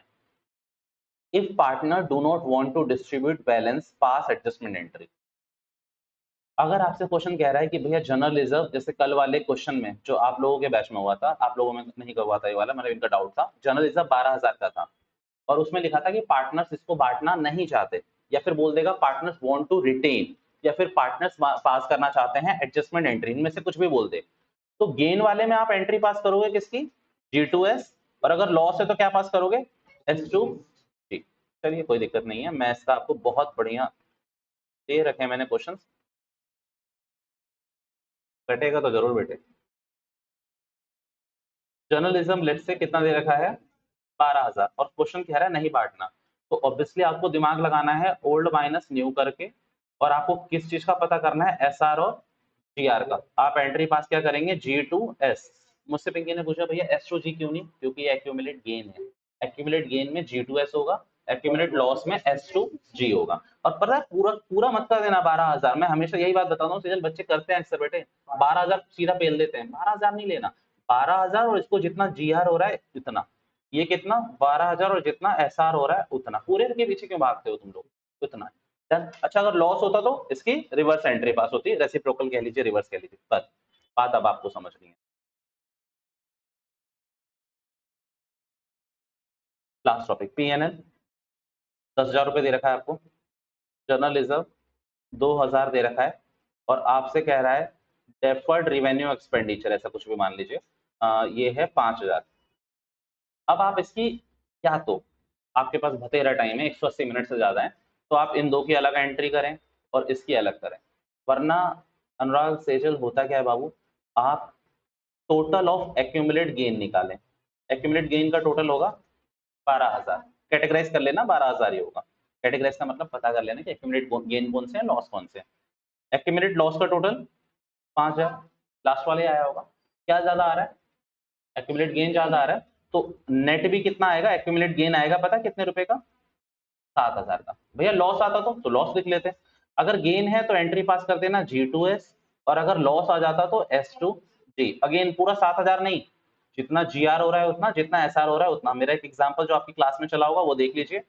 if partner do not want to distribute balance pass adjustment entry, अगर आपसे क्वेश्चन कह रहा है कि भैया जनरल रिजर्व, जैसे कल वाले क्वेश्चन में जो आप लोगों के बैच में हुआ था, आप लोगों में नहीं हुआ था ये वाला, मतलब इनका डाउट था, जनरल रिजर्व 12,000 का था और उसमें लिखा था कि पार्टनर्स इसको बांटना नहीं चाहते, या फिर बोल देगा पार्टनर्स वांट टू रिटेन, या फिर पार्टनर्स पास करना चाहते हैं एडजस्टमेंट एंट्री, इनमें से कुछ भी बोल दे। तो गेन वाले में आप एंट्री पास करोगे किसकी? G2S, और अगर लॉस है तो क्या पास करोगे? S2 जी। चलिए कोई दिक्कत नहीं है, मैं इसका आपको बहुत बढ़िया दे रखे मैंने क्वेश्चन, बैठेगा तो जरूर बैठे। जर्नलिज्म लेट से कितना दे रखा है? 12,000, और क्वेश्चन कह रहा है नहीं बांटना, तो ऑब्वियसली आपको दिमाग लगाना है ओल्ड माइनस न्यू करके, और आपको किस चीज का पता करना है? SR और GR का। आप एंट्री पास क्या करेंगे? G2S। मुझसे पिंकी ने पूछा भैया S2G क्यों नहीं? क्योंकि ये एक्यूमुलेट गेन है, एक्यूमुलेट गेन में G2S होगा, एक्यूमुलेट लॉस में S2G होगा। और पता है पूरा पूरा मत कर देना 12,000, मैं हमेशा यही बात बताता हूँ, सीजन बच्चे करते हैं अक्सर बेटे, 12,000 सीधा पेल देते हैं, 12,000 नहीं लेना, 12,000 और इसको जितना GR हो रहा है इतना, ये कितना? 12,000 और जितना SR हो रहा है उतना, पूरे के पीछे क्यों भागते हो तुम लोग? उतना। डन। अच्छा अगर लॉस होता तो इसकी रिवर्स एंट्री पास होती, रेसिप्रोकल कह लीजिए, रिवर्स कह लीजिए, बस बात अब आपको समझ रही है। लास्ट टॉपिक PNL, 10,000 रुपए दे रखा है आपको, जनरल रिजर्व 2,000 दे रखा है, और आपसे कह रहा है डेफर्ड रिवेन्यू एक्सपेंडिचर, ऐसा कुछ भी मान लीजिए, ये है 5,000। अब आप इसकी, या तो आपके पास बतेरा टाइम है 180 मिनट से ज्यादा है, तो आप इन दो की अलग एंट्री करें और इसकी अलग करें, वरना अनुराग सेजल होता क्या है बाबू, आप टोटल ऑफ एक्यूमुलेट गेन निकालें, एक्यूमुलेट गेन का टोटल होगा 12,000, कैटेगराइज कर लेना 12,000 ही होगा, कैटेगराइज का मतलब पता कर लेना कि एक्यूमुलेट गेन कौन से हैं, लॉस कौन से हैं। एक्यूमुलेट लॉस का टोटल 5,000, लास्ट वाले आया होगा, क्या ज्यादा आ रहा है? एक्यूमुलेट गेन ज्यादा आ रहा है, तो नेट भी कितना आएगा? एक्यूमुलेट गेन आएगा पता कितने रुपए का? 7,000 का। भैया लॉस आता तो लॉस लिख लेते, अगर गेन है तो एंट्री पास कर देना G2S, और अगर लॉस आ जाता तो S2G। अगेन पूरा 7,000 नहीं, जितना GR हो रहा है उतना, जितना SR हो रहा है उतना। मेरा एक एग्जांपल जो आपकी क्लास में चला होगा वो देख लीजिए,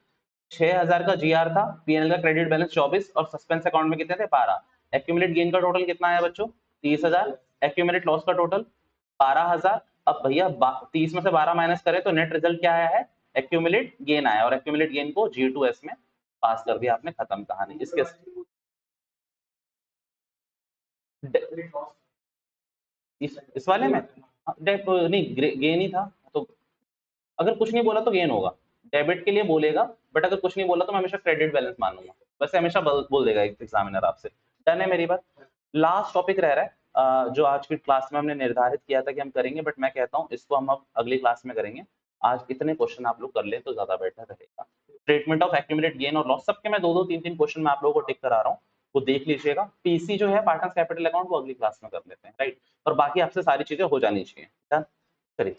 6,000 का GR था, PNL का क्रेडिट बैलेंस 24 और सस्पेंस अकाउंट में कितने थे? 12। एक्यूमुलेट गेन का टोटल कितना आया बच्चों? 30,000। एक्यूमुलेट लॉस का टोटल 12,000। अब भैया 30 में से 12 माइनस करें तो नेट रिजल्ट क्या आया है? एक्यूमुलेट गेन आया, और एक्यूमुलेट गेन को G2S में पास कर दिया आपने, खत्म कहानी। इसके इस वाले में नहीं गेन ही था, तो अगर कुछ नहीं बोला तो गेन होगा, डेबिट के लिए बोलेगा, बट अगर कुछ नहीं बोला तो मैं हमेशा क्रेडिट बैलेंस मानूंगा, वैसे हमेशा बोल देगा एग्जामिनर आपसे। डन है मेरी बात। लास्ट टॉपिक रह रहा है जो आज की क्लास में हमने निर्धारित किया था कि हम करेंगे, बट मैं कहता हूँ इसको हम अब अगली क्लास में करेंगे, आज इतने क्वेश्चन आप लोग कर ले तो ज्यादा बेटर रहेगा। ट्रीटमेंट ऑफ एक्यूमुलेट गेन और लॉस, सबके मैं दो दो तीन तीन क्वेश्चन मैं आप लोगों को टिक करा रहा हूँ, वो देख लीजिएगा। पीसी जो है पार्टनर्स कैपिटल अकाउंट, वो अगली क्लास में कर लेते हैं, राइट, और बाकी आपसे सारी चीजें हो जानी चाहिए। डन, चलिए।